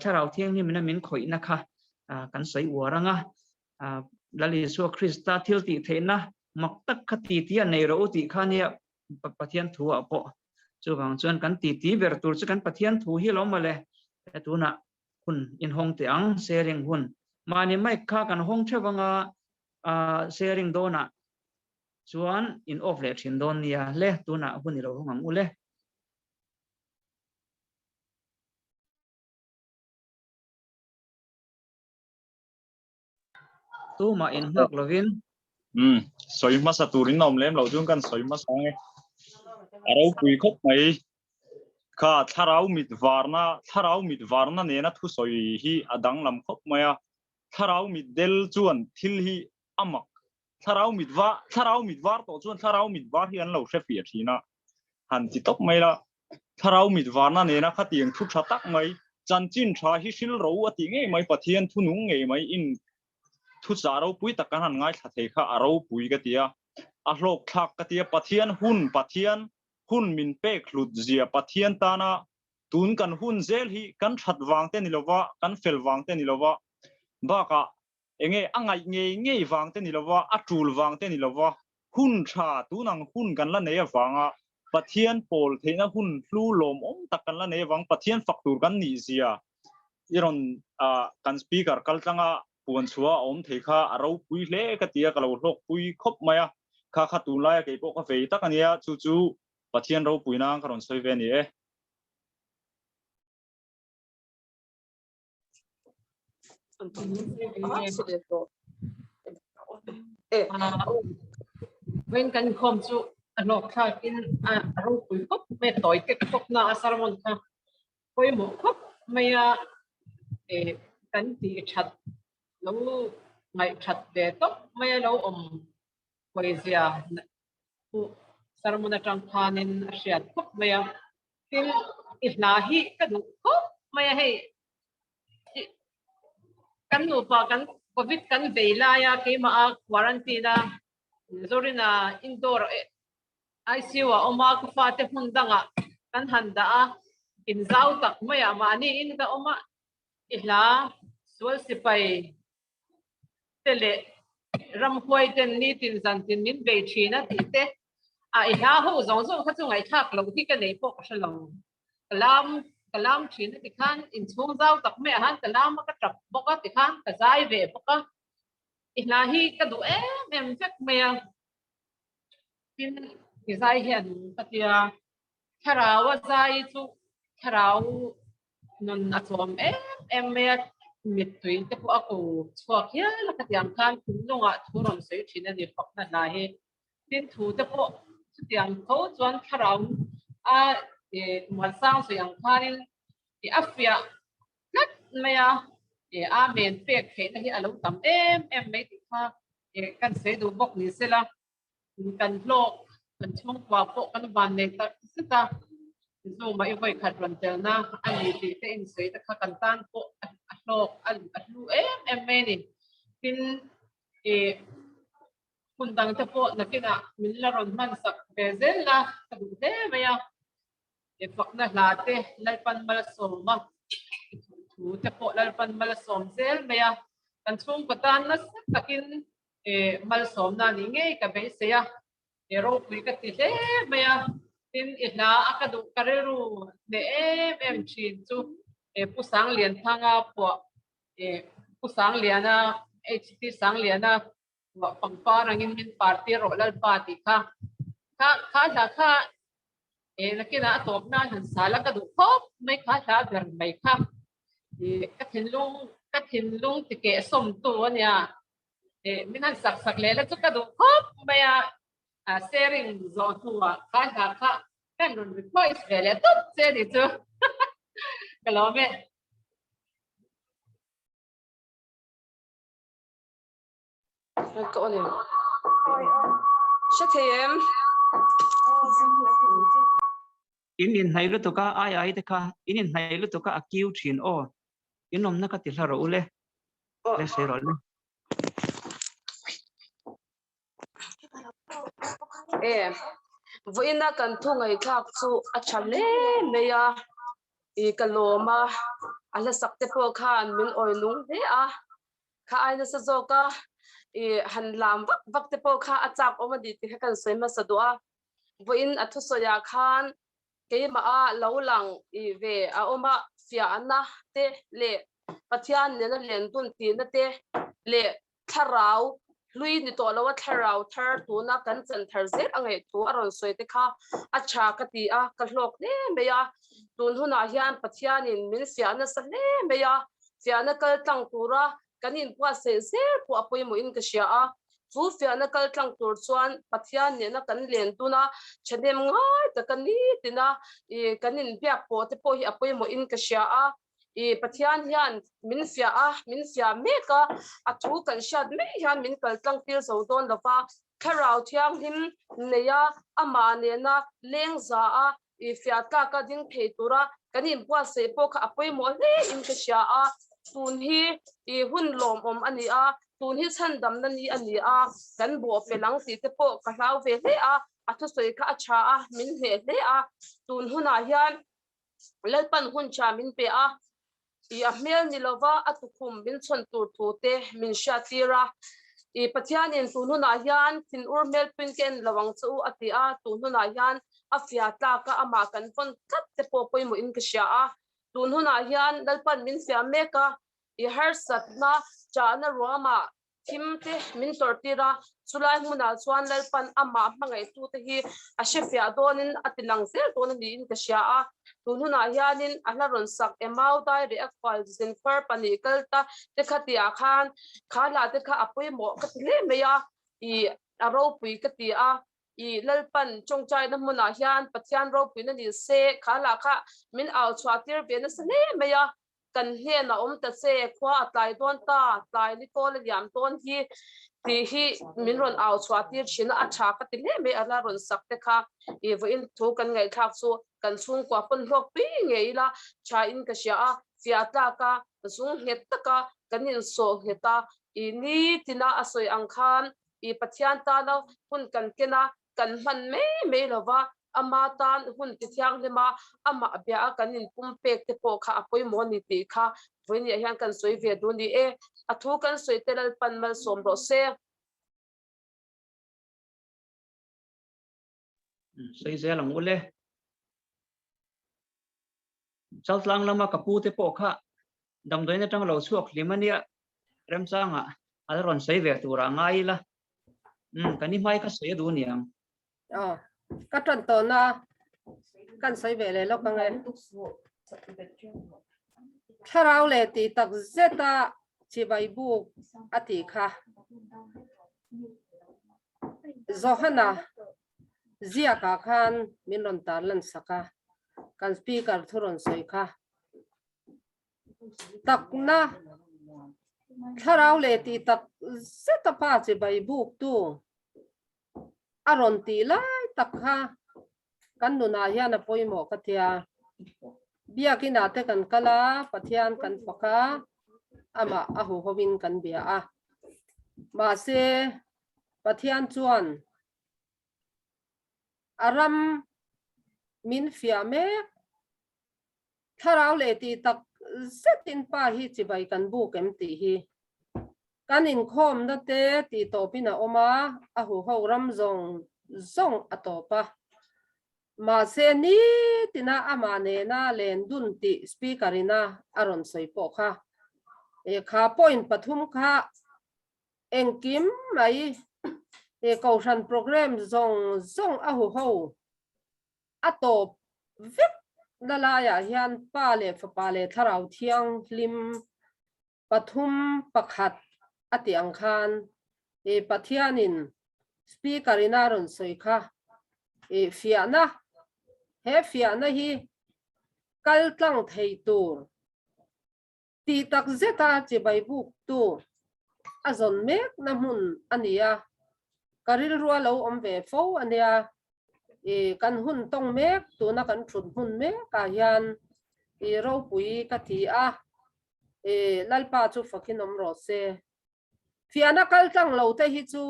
S1: tharau thiang ni min khoi na kha kan soi waranga lali so krista thil ti theina mak tak khati ti nei ro ti khania pathian thu apo chu wang chuan kan ti ber tur chu kan pathian thu hi lo male tu na hun in hong te ang sharing hun mani mai kha kan hong thewanga sharing dona chuan in off le thin don nia le tu na hun ni ro hong ule tu ma in mak lovin
S5: soi ma saturin nom lem lo jung kan soi ma sange aro pui khop mai kha tharau mit warna ne na thu soi hi adang lam khop maya tharau mit del chuan thil hi amak tharau mit war to chuan tharau mit war hi an lo hre fi thina han ti tok mai la tharau mit warna ne na khatiang thu tha tak mai chan chin tha hi sil ro ati nge mai pathian thu nung nge mai in thu zaro pui takan han ngai tha thei kha aro pui ka tia a hlok thak ka tia pathian hun min pek hlut zia pathian tana tun kan hun zel hi kan that wang te nilowa kan fel wang te nilowa ba ka enge angai nge wang te nilowa atul wang te nilowa hun tha tunang hun kan la nei wanga pathian pol theina hun flu lom om takan la nei wang pathian faktur kan ni zia iron kan speaker kaltanga puan chua om thei kha aro pui hle ka tia ka lo hlok pui khop maya kha tu lai ke po ka ve tak ania chu pathian ro pui nang karon soi ve ni
S2: when kan khom chu anok kha in ro pui khop me toy ke khop na asarmon kha koi mo khop maya kan ti chat lo ngai chat de to maya lo poesia sarmona tang khanin ashiat khop maya til ihlahi kanu khop maya he kan nu pa kan covid kan veila ya ke ma quarantine zorina indoor ICU oma ku fa te hundanga kan handa in zau tak maya ma ni in ka oma ihla swal sipai tele ram khoi ten ni tin zan tin min be thina ti te ihla ho zong zong kha chu ngai thak lo ti ka nei po shalom kalam chin ti khan in chung zau tak me han kalam ka trap boka ti khan ka zai ve boka ilahi ka du em fek me tin ki zai hian patia kharawa zai chu kharau non atom em me mit tuin te po ako chuak ya la ka tiang khan kununga thuron sei thina ni fakna na he tin thu te po tiang tho chuan kharau a mal sang so yang khanin ti afia nat maya a men pek khe na hi alo tam em me ti kha kan se du bok ni sela kan lok kan chung kwa po kan ban ne ta sita zo mai vai khat ran tel na ani ti te in se ta kha kan tan po a lok an lu em me ni tin kun dang te po na kina min la ron man sak bezel la ta du de maya fakna late lalpan mal soma thu te po lalpan mal som zel meya kan chung patan na takin mal som na ni nge ka be se ya ro pui ka ti le meya tin ila akadu kareru de em chin chu pusang lian thanga po pusang liana ht sang liana pangpa rangin min party ro lal party kha la kha nakina top na han sala ka du khop mai kha tha ber mai kha ka thin lung ti ke som tu ania minan sak le la chu ka du khop mai a sharing zo tu kha kan run request vele top se di chu kalome
S6: ko ne shathem
S1: in hai lu to ka ai te kha in hai lu to ka akiu thin o inom na ka ti hla ro le le se ro le
S6: voina kan thu ngai thak chu a chale meya kaloma ala sakte po khan min oi lung he a kha aina sa zoka han lam vak te po kha achak oma di ti kan soima sadua voin athu soya khan ke ma a lo lang ve a oma fia na te le pathian ne na len tun ti na te le tharau lui ni to lo tharau thar tu na kan chan thar zet angai tu aron soi te kha acha ka ti a ka hlok ne meya tun huna hian pathian in min fia na sa ne meya fia na kal tang tura kanin pa se se pu apoi mo in ka sia a chu fia na kal tlang tur chuan pathian ne na kan len tu na chadem ngai ta kan ni tina kanin pia po te po hi apoi mo in ka sia a pathian hian min fia meka athu kan shat me hian min kal tlang til so don lova kharau thiang him neya ama ne na leng za a fia ta ka ding thei tura kanin pa se po kha apoi mo le in ka sia a tun hi hun lom om ani a tun hi chan dam na ni ani a kan bo pelang ti te po ka hlau ve le a athu soi kha acha a min he le a tun huna hian lalpan hun cha min pe a mel ni lova atukhum min chon tur thu te min shatira pathian in tun huna hian tin ur mel pin ken lawang chu ati a tun huna hian afia ta ka ama kan pon kat te po poi mo in ka sha a tun huna hian lalpan min fia meka har satna chana roma thimte min tortira chulai huna chuan lalpan ama mangai tu te hi a shefia donin atilang zel ton ni in ka sha a tununa hianin ahlaron sak emau dai react file sin per panikalta te khatia khan khala te kha apui mo ka le meya aro pui ka ti a lalpan chongchai na muna hian pathian ro pui na ni se khala kha min au chwatir be na sane meya kan he na ta se khwa atlai don ta tlai ni ko le yam ton hi ti hi min ron au chwatir china acha ka ti le me ala ron sak te kha vo in thu kan ngai thak chu kan chung kwa pon hlok pi ngei la cha in ka sia a fia ta ka zung het ta ka kanin so heta ni tina asoi angkhan pathian ta na hun kan kena kan man me lova ama tan hun ti thiang lema ama bia kanin pum pek te po kha apoi mo ni ti kha voin ya hian kan soi ve du ni athu kan soi telal pan mal som ro se
S1: sei ze lang ule sau lang lama kapu te po kha dam doi na tang lo suak limania rem changa alron sei ve tura ngai la kani mai ka sei du niam
S2: ka tron to na kan sei ve le lo ka ngai tharau le ti tak zeta chi bai bu ati kha zohana zia ka khan min ron tar lan saka kan speaker thuron soi kha takna tharau le ti tak zeta pa chi bai bu tu aron ti lai takha kan nuna hian a poimo ka thia biakina te kan kala pathian kan paka ama ahu howin kan bia a ma se pathian chuan aram min fiame tharau le ti tak zetin pa hi chibai kan bu kem ti hi kan in khom na te ti to pina oma ahu ho ram zong atopa ma se ni tina amane na len dun ti speakerina aron soi po kha e kha point pathum kha engkim mai e kausan program zong ahu ho atop vek lala ya hian pa le fa pa le tharau thiang lim pathum pakhat atiang khan e pathianin speakerina ron soi kha e fiana he fiana hi kal tlang thei tur ti tak zeta che bai buk tu azon mek na mun ania karil ruwa lo om ve fo ania e kan hun tong mek tu na kan thun hun me ka hian e ro pui ka thi a e lalpa chu fakin om ro se fiana kal tlang lo te hi chu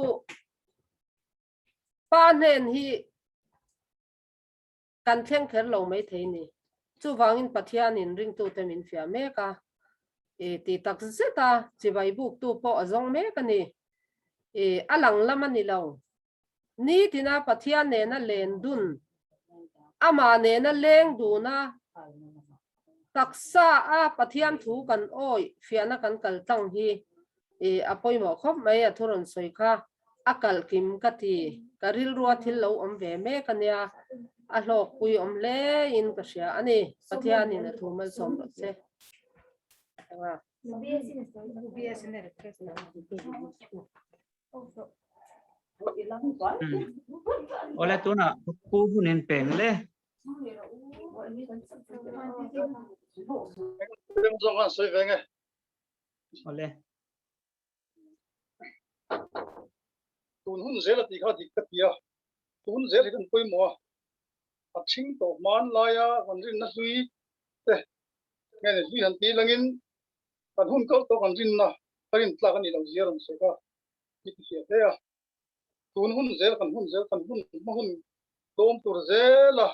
S2: pa nen hi kan thleng kher lo mai thei ni chu wangin pathianin ring tu te min fia me ka e ti tak zeta chi bai buk tu po azong me ka ni e alang lama ni lo ni tina pathian ne na len dun ama ne na leng du na taksa a pathian thu kan oi fiana kan kal tang hi e apoi mo khop mai a thuron soi kha akal kim ka ti karil ruwa thil lo om ve me ka nia a hlok pui om le in ka sia ani pathian in a thu mal som ro se
S1: ole tuna pu hunin peng le ole
S7: tun hun zela ti kha dik katia tun zel hi kan poi mo a ching to man laya wan rin na hui te nge ne hui han ti langin kan hun ko to kan rin na parin tla kan ni lo zia ron se ka ti ti te ya tun hun zel kan hun ma hun tom tur zela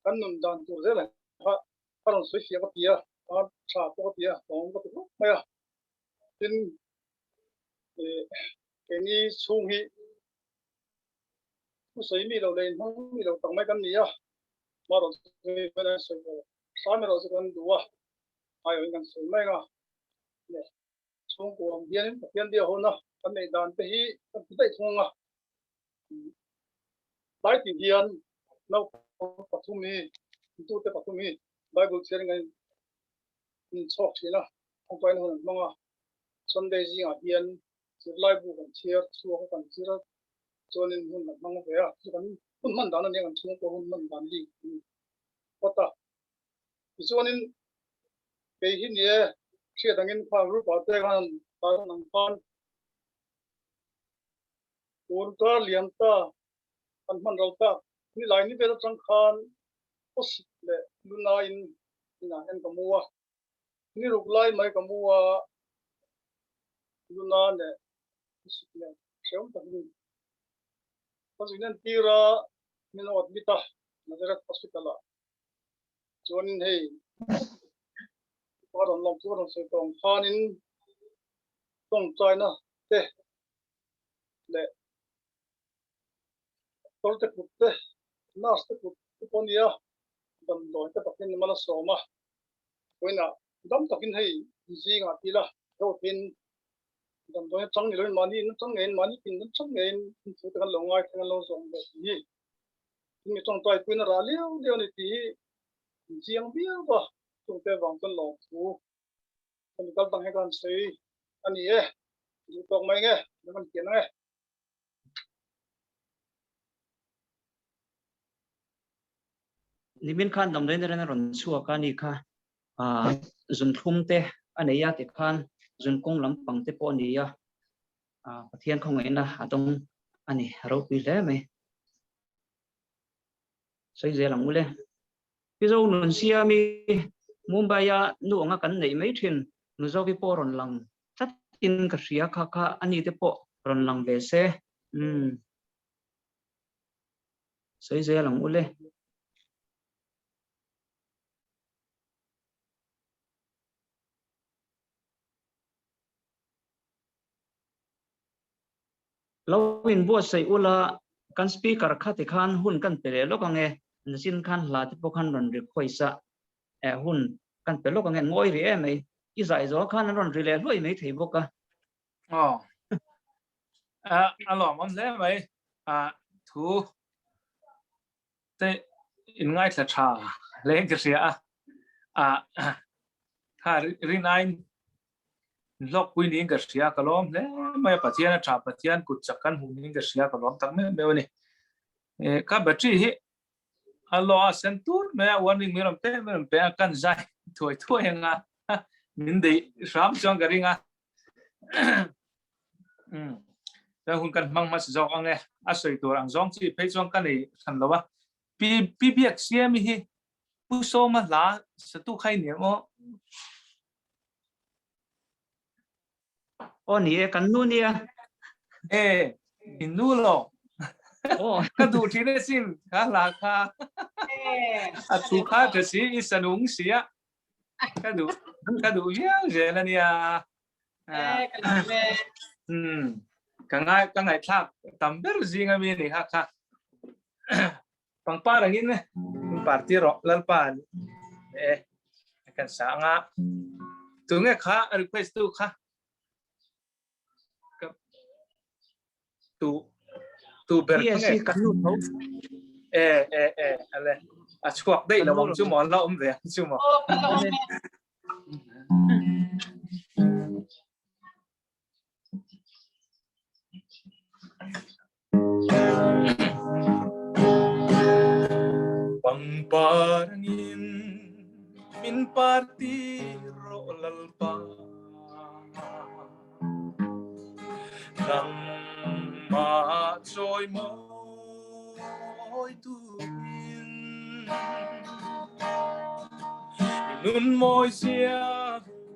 S7: kan nun dan tur zela ha paron soi sia ka tia a cha to ka tia tong ka tu ma ya tin cái ni sung hi ku sei mi lo len hong mi lo tang mai kan ni ya ma ro se pa na se sa me ro se kan duwa ai oi kan se mai ga ne sung ko am hian dia ho na kan nei dan te hi kan dai thong a dai ti hian no pathumi tu te pathumi bible sharing ngai chok thina ong pai no manga sunday ji a hian lai bu kan chia chuo kan chia chonin hun na mang ve a kan hun man dan ne kan chung ko hun man dan li pata chonin pe hi ne chia dangin pha ru pa te kan ta nang pan ur ta liam ta kan man ro ta ni lai ni be chang khan os le luna in ina en ka muwa ni ruk lai mai ka muwa luna ne Siapa tadi? Pas ini tira minat kita nazaret hospital lah. Cuman hei, orang long orang setong kanin tong China teh le, kalau teh putih, nas teh putih pun dia, dan doa teh pakai ni malas sama. quên là đâm tập kinh hay gì ngã tí là đầu tiên đâm tôi trắng người mà đi nó trắng người mà đi nó trắng người phụ cái lồng ai cái lồng rồng cái gì nhưng trong tôi quên là liêu liêu này tí riêng biết và chúng ta vòng con lồng phù còn các bạn hay còn xây anh ấy dù tông mấy nghe nó còn kiến nghe
S1: nimin khan dam den den ron chua ka ni kha zun thum te aneya te khan zun kong lam pang te po ni ya pathian khong ena atong ani ro pi le me sai je lang ule pi zo nun sia mi mumbai ya nu nga kan nei mai thin nu zo ki po ron lang chat in ka ria kha kha ani te po ron lang ve se sai je lang ule lawin bo sai ula kan speaker kha te khan hun kan pele lo ka nge sin khan la te po khan ron ri khoisa hun kan pelo ka nge ngoi ri em ei i zai zo khan ron ri le loi mai thei boka
S3: LAWM le mai thu te in ngai thla tha le ke sia ha ri nine lok quy ní cái xia cái lom đấy mấy pathian trả pathian cụt chắc căn hùng ní cái xia cái lom tăng mấy mấy này các bạn chỉ hi alo sen tur mấy warning mấy làm thế mấy làm bé căn dai thôi thôi hàng mình đi sắm xong cái ringaแล้วคุณกันมั่งมาสจอกอังเงอาศัยตัวอังจงที่ไปจงกันเลยทันแล้ววะปีเบียกเสียมีฮีผู้โซมาลาสตุใครเนี่ยมั้ง
S1: นี่กันนู่นเนี่ย
S3: อินนู่นหรอก็ดูที่ได้สิค่ะราคาถูกค่าจะสีอิสนุงเสียก็ดูเยอะเจแล้วเนี่ยกังไงทักตั้มเบอร์ซิงามีนี่ค่ะปังป้าอย่างนี้เนี่ยปาร์ตี้รอLALPAกันสังตัวเงี้ยค่ะ request ตัวค่ะtu ber
S1: si kan nu tho
S3: ale chuak dei la wang chu mon la ve chu mo pang parangin min parti ro LALPA mà trôi môi tu in nun môi xia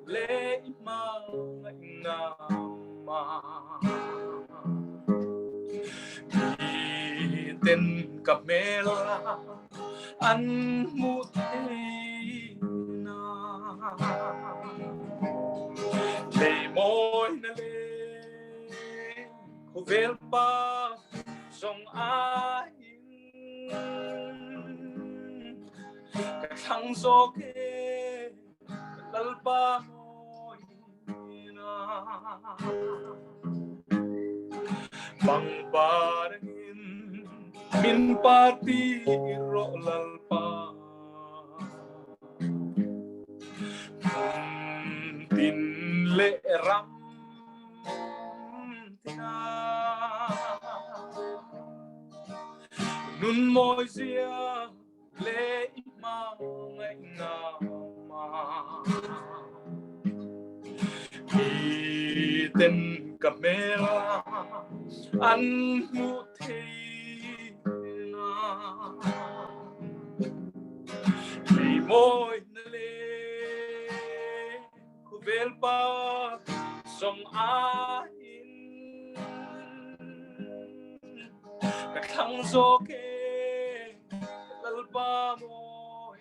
S3: lệ mà ngạnh ngàm mà thì tên cặp mê la ăn mút na lệ môi na lệ LALPA song ai cái thằng gió kia LALPA môi na bằng ba đêm min party ro LALPA tin lệ ram nun môi xia lệ mà ngạnh ngàm mà thì tên cặp mê la ăn mút thế na thì môi lệ của LALPA song ai các thằng gió kia LALPA môi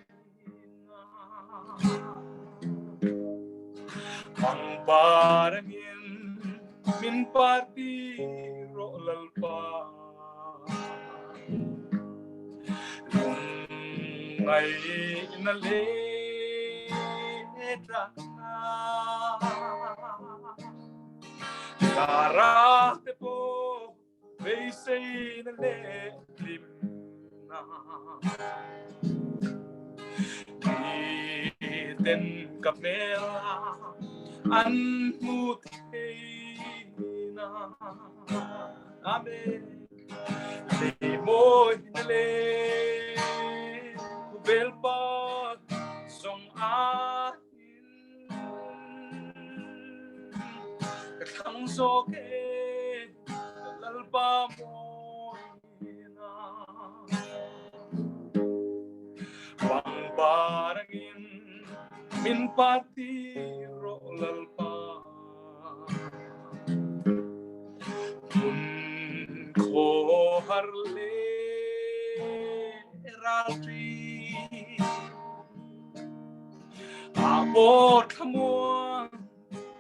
S3: bằng ba đêm min party ro LALPA ngày na lệ tra cara te po vei sei nelle limna ten kamera an mutina amen le moi nele belpa song a thang so ke lalpa moina bang barangin min pati ro lalpa kun ko harle ratri abot kamua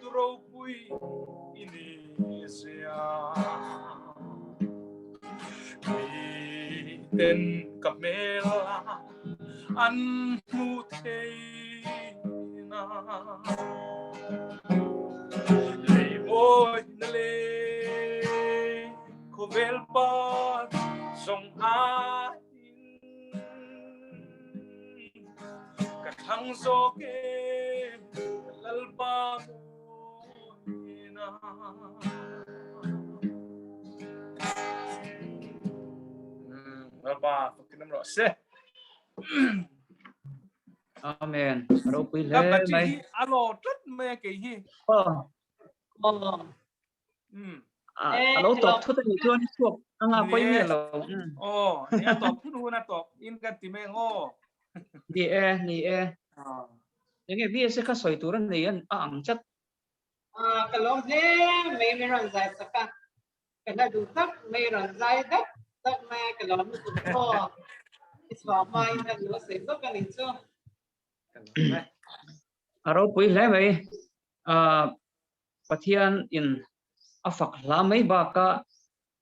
S3: turo pui Indonesia ten kamela an muteina le boy le kovel pa song a kathang so ke lalpa moina lalpa pakinam ro se
S1: Amen. Aro pui
S3: Gặp là
S1: le
S3: chị
S1: mai.
S3: alo rất mê cái gì
S1: Alo top thu tani chuan chuak anga poi mi
S3: nè
S1: lo.
S3: nè top phun hu na top in cái tìm em
S1: Ni e. Nge bi se ka soi turan nei an ang chat.
S2: Kalau je may meron zai saka kena dutak meron zai dat may kalau itu oh iswa mai na lo se to kan itu
S1: Aro pui le mai. Pathian in afak la mai ba ka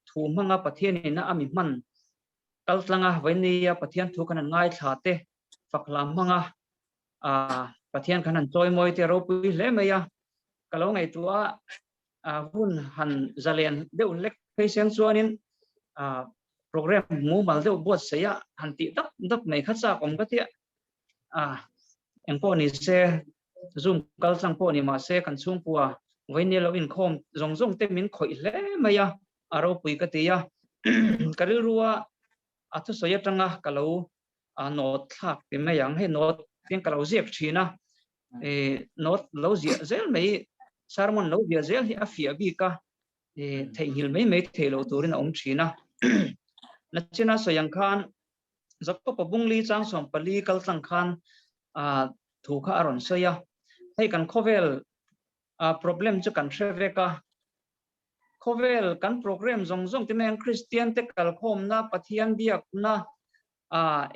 S1: thu manga pathian in ami man. Kal tlanga vainia pathian thu kan ngai thate fakla manga pathian kan choi moi te ro pui le mai ya. Kalau ngai tua hun han zalen deuh lek phesen chuanin program mu mal deuh bot seya han ti dak mai khacha kom ka tia engpo ni se zoom kal sang po ni ma se kan chung puwa voini lo in khom zong te min khoi le maya aro pui ka tia karil ruwa athu soya tanga kalau not thak ti mayang he not tin kalau ziak china not lo zia zel mai sarmon lo bia zel hi afia bi ka thei hil mai thelo turin om china na china soyang khan zakpo pabungli chang som pali kal tlang khan thu kha aron soya hei kan khovel problem chu kan threveka khovel kan program zong ti meng christian te kal khom na pathian biak na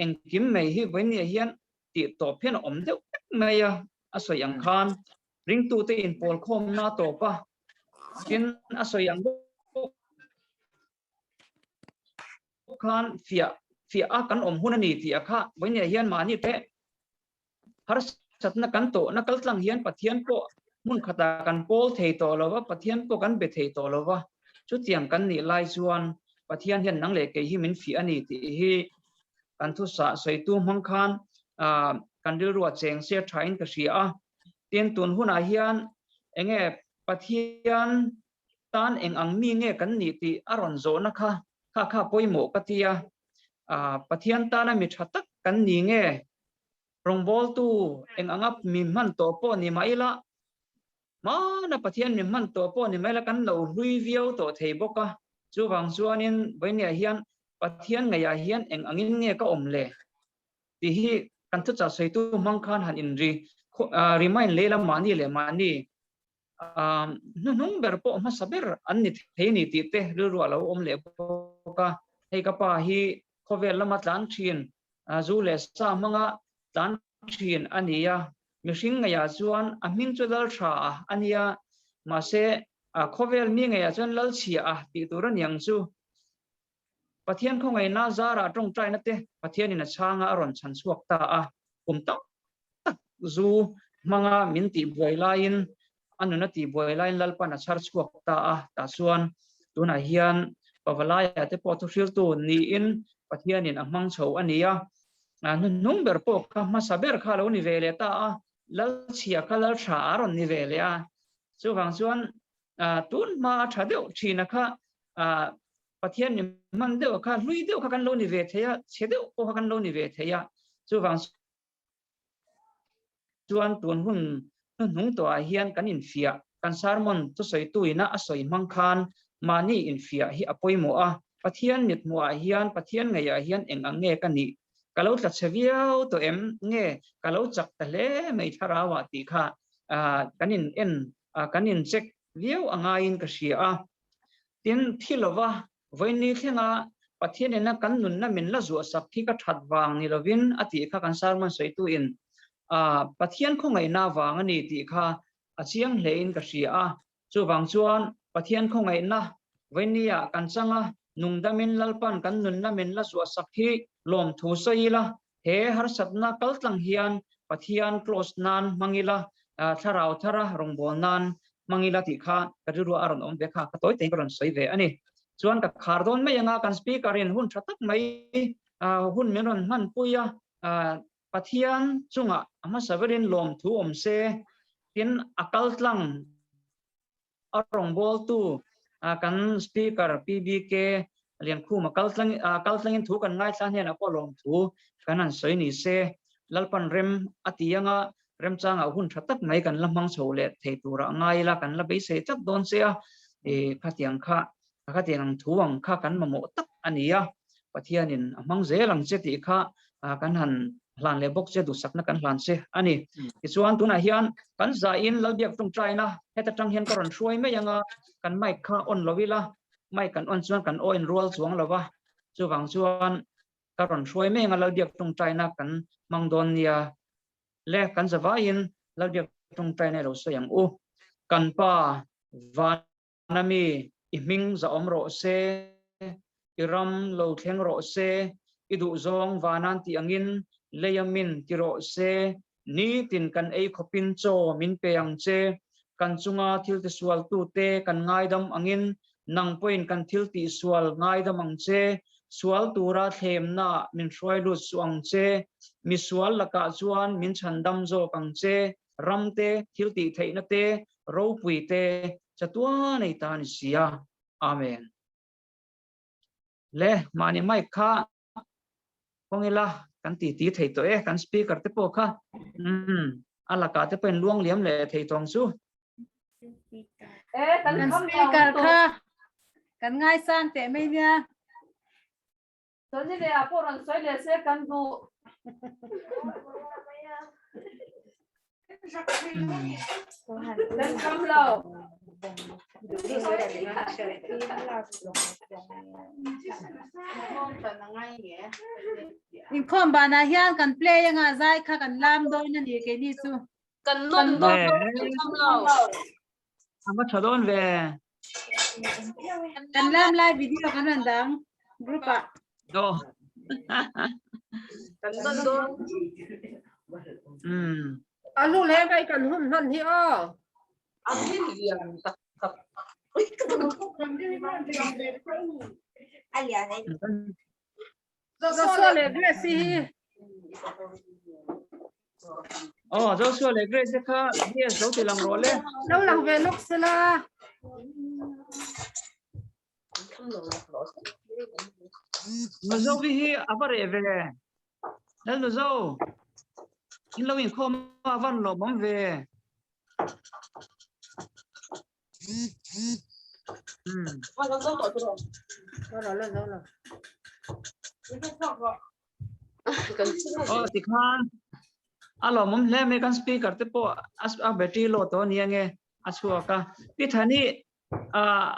S1: engkim mai hi voini hian ti to phen om deuh maya asoyang khan ring tu te in pol khom na to pa tin asoyang khan fia kan om hunani ti akha voini hian mani te har satna kan to na kal tlang hian pathian po mun khata kan pol thei to lowa pathian po kan be thei to lowa chu tiang kan ni lai chuan pathian hian nang le ke hi min fi ani ti hi kan thu sa soitu hmang khan kan dil ruwa cheng se thain ka ria tin tun huna hian enge pathian tan eng ang mi nge kan ni ti aron zo na kha poimo katia pathian tan mi thatak kan ni nge rongbol tu eng angap mi man to po ni maila mana pathian mi man to po ni maila kan lo hlui viau to thei boka chu wang chuanin voinia hian pathian ngaya hian eng angin nge ka omle ti hi kan thu cha soitu mang khan han in remind lela mani le mani nung ber po ma saber an ni thei ni ti te ru lo om le boka hei ka pa hi khovel lama tlan thin zu le sa manga tlan thin ania mihring ngaya chuan a hming chu dal tha ania ma se khovel mi ngaya chuan lal chia ti turan yang chu pathian khongai na zara tong trai na te pathian in a changa aron chan suak ta kum tak zu manga min ti buai lain anuna ti buai lain lalpa na char chuak ta ta suan tuna hian pawalaya te po thil tu ni in pathian in amang chho ania nung ber po ka masaber kha lo ni vele ta lal chia ka lal tha aron ni vele a chu wang chuan tun ma tha deuh thina kha pathian ni man deuh kha lui deuh kha kan lo ni ve theya che deuh po kan lo ni ve theya chu wang chuan tun hun nung to hian kan in fia kan sarmon tu soi tuina a soi mang khan mani in fia hi apoimo a pathian nit mu a hian pathian ngai a hian eng ange ka ni kalau tla cheviau to em nge kalau chak ta le mai tharawa ti kha kanin en kanin check viau anga in ka sia a tin thilowa voini thenga pathian ena kan nun na min la zu sak thi ka that wang ni lovin ati kha kan sarmon soi tu in pathian kho ngai na wang ani ti kha achiang hlein ka sia a chu wang chuan pathian kho ngai na voinia kan changa nungdamin lalpan kan nun na min la zu sak thi lom thu saila he har satna kaltlang hian pathian close nan mangila tharau thara rongbol nan mangila ti kha kaduru aron om bekha katoi te karon soi ve ani chuan ka khardon mai anga kan speaker in hun thatak mai hun meron man puya pathian chunga ama saverin lom thu om se tin akal tlang arong bol tu kan speaker pbk Liankhuma kaltlang in thu kan ngai tlan hian apo lom thu kanan soi ni se lalpan rem atianga rem changa hun thatak mai kan lamang chole thei tura ngai la kan la be se chak don se a khatiang thuang kha kan mamo tak ania pathianin amang zelang cheti kha kan han hlan le bok che du sakna kan hlan se ani chuan tuna hian kan za in lalbiak tung traina heta tang hian karon hruai mai anga kan mic kha on lovila mic kan on chuan kan oin rual chuang lova chuwang chuan karon hruai mai anga lalbiak tung traina kan mangdon nia le kan zawa in lalbiak tung traina lo so yang u kan pa vanami iming za omro se iram lo thleng ro se idu zong vanan ti angin leyamin tiro se ni tin kan ei khopin cho min pe ang che kan chunga thil te sual tu te kan ngai dam angin nang point kan thil ti sual ngai dam ang che sual tura them na min hroi lu suang che mi sual laka chuan min chandam zo kang che ram te thil ti theina te ro pui te chatua nei ta ni sia amen le mani mai kha kongila kan ti thei to kan speaker te po kha alaka te pen luang liam le thei tong chu
S4: kan speaker kha kan ngai sang te mai nia
S6: to ni le apo ran soi le se kan du dan kam lo
S4: in khom bana hian kan play anga zai kha kan lam do na ni ke ni chu
S6: kan non do kam lo
S1: ama thadon ve
S4: kan lam live video kan ran dang group a
S1: do
S6: kan non do
S2: anu le kai kan hun han hi a
S6: asin lian tak tak
S2: so le grace hi
S1: Joshua le grace kha yes lo ti lang ro le
S2: lo lang ve lok sela
S1: no zo vi hi avare ve hel no zo in lo in khom avan lo mom ve ti khan alo mom le me kan speaker te po as a battery lo to niange achua ka pi thani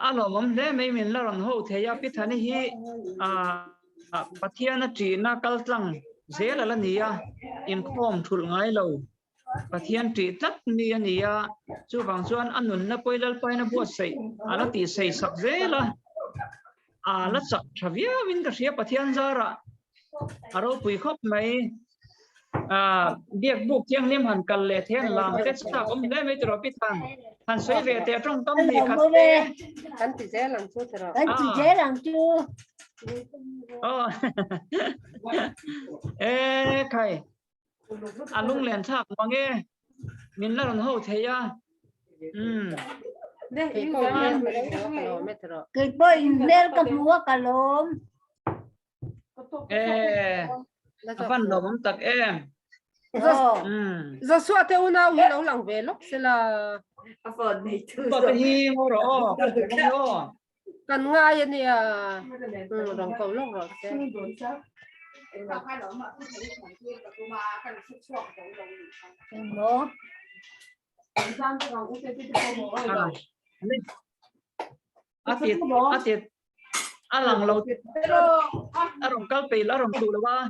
S1: alo mom le me min la ron ho theya pi thani hi pathiana tri na kaltlang zela la nia in khom thul ngai lo pathian tri tat ni ania chu wang chuan anun na poilal paina bu sei ala ti sei sak zela ala chak thavia win ka ria pathian zara aro pui khop mai việc buộc chiang liêm hẳn cần lệ thiên làm tết sao cũng để mấy trò biết hẳn xoay về để trong tâm thì khát tê
S2: kan ti je lang chu tro
S8: kan ti je lang chu
S1: ê kai lung lẹn thạc mà nghe mình là lần hậu thế à
S2: de i ko me tro
S8: cái bơi nel ka mua ka lom
S1: văn lom tắc em
S2: giờ suốt thế una u lâu lăng về lúc sẽ là
S1: có cái gì mà rồi
S2: cần ngay vậy nè đồng cầu lúc rồi
S8: nó
S1: tiệt lăng lâu rồng cao pì lá rồng tụ là ba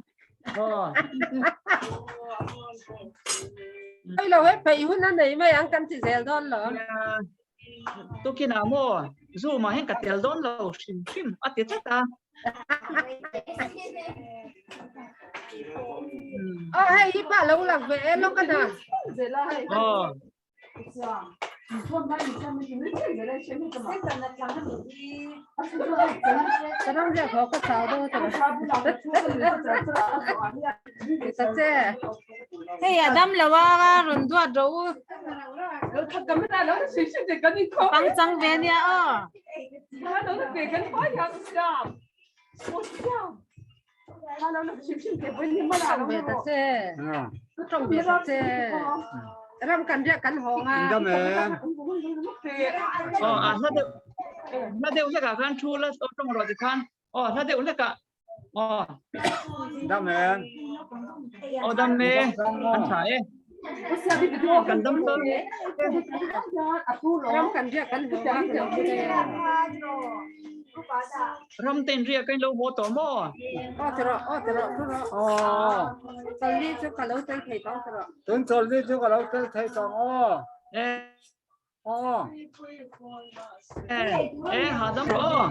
S2: bây giờ hết phải hôn anh này mấy anh cần chỉ dễ hơn rồi
S1: tôi khi nào mua dù mà hết cả tiền đốn lâu xìm xìm tiệt chắc ta
S2: hay ít bà lâu lăng về lúc cái nào Sekarang dia kau tahu tu, kita
S4: Hey, Adam lawa rundu ado. Bang chang về nha
S2: về ta xe, trong về ta xe. Ram kan dia kan hong
S1: nó đều là cả gan chua là trong rồi thì khan nó đều là cả
S9: đam mê
S1: đam mê anh phải cần đam mê
S2: Ram kan dia kan hong
S1: ram tên riêng cái lâu vô tổ mò
S2: Tao đi cho cả lâu tới thầy tao rồi.
S9: tuấn tròn đi chứ còn đâu thấy tròn
S1: ê hà đam rồi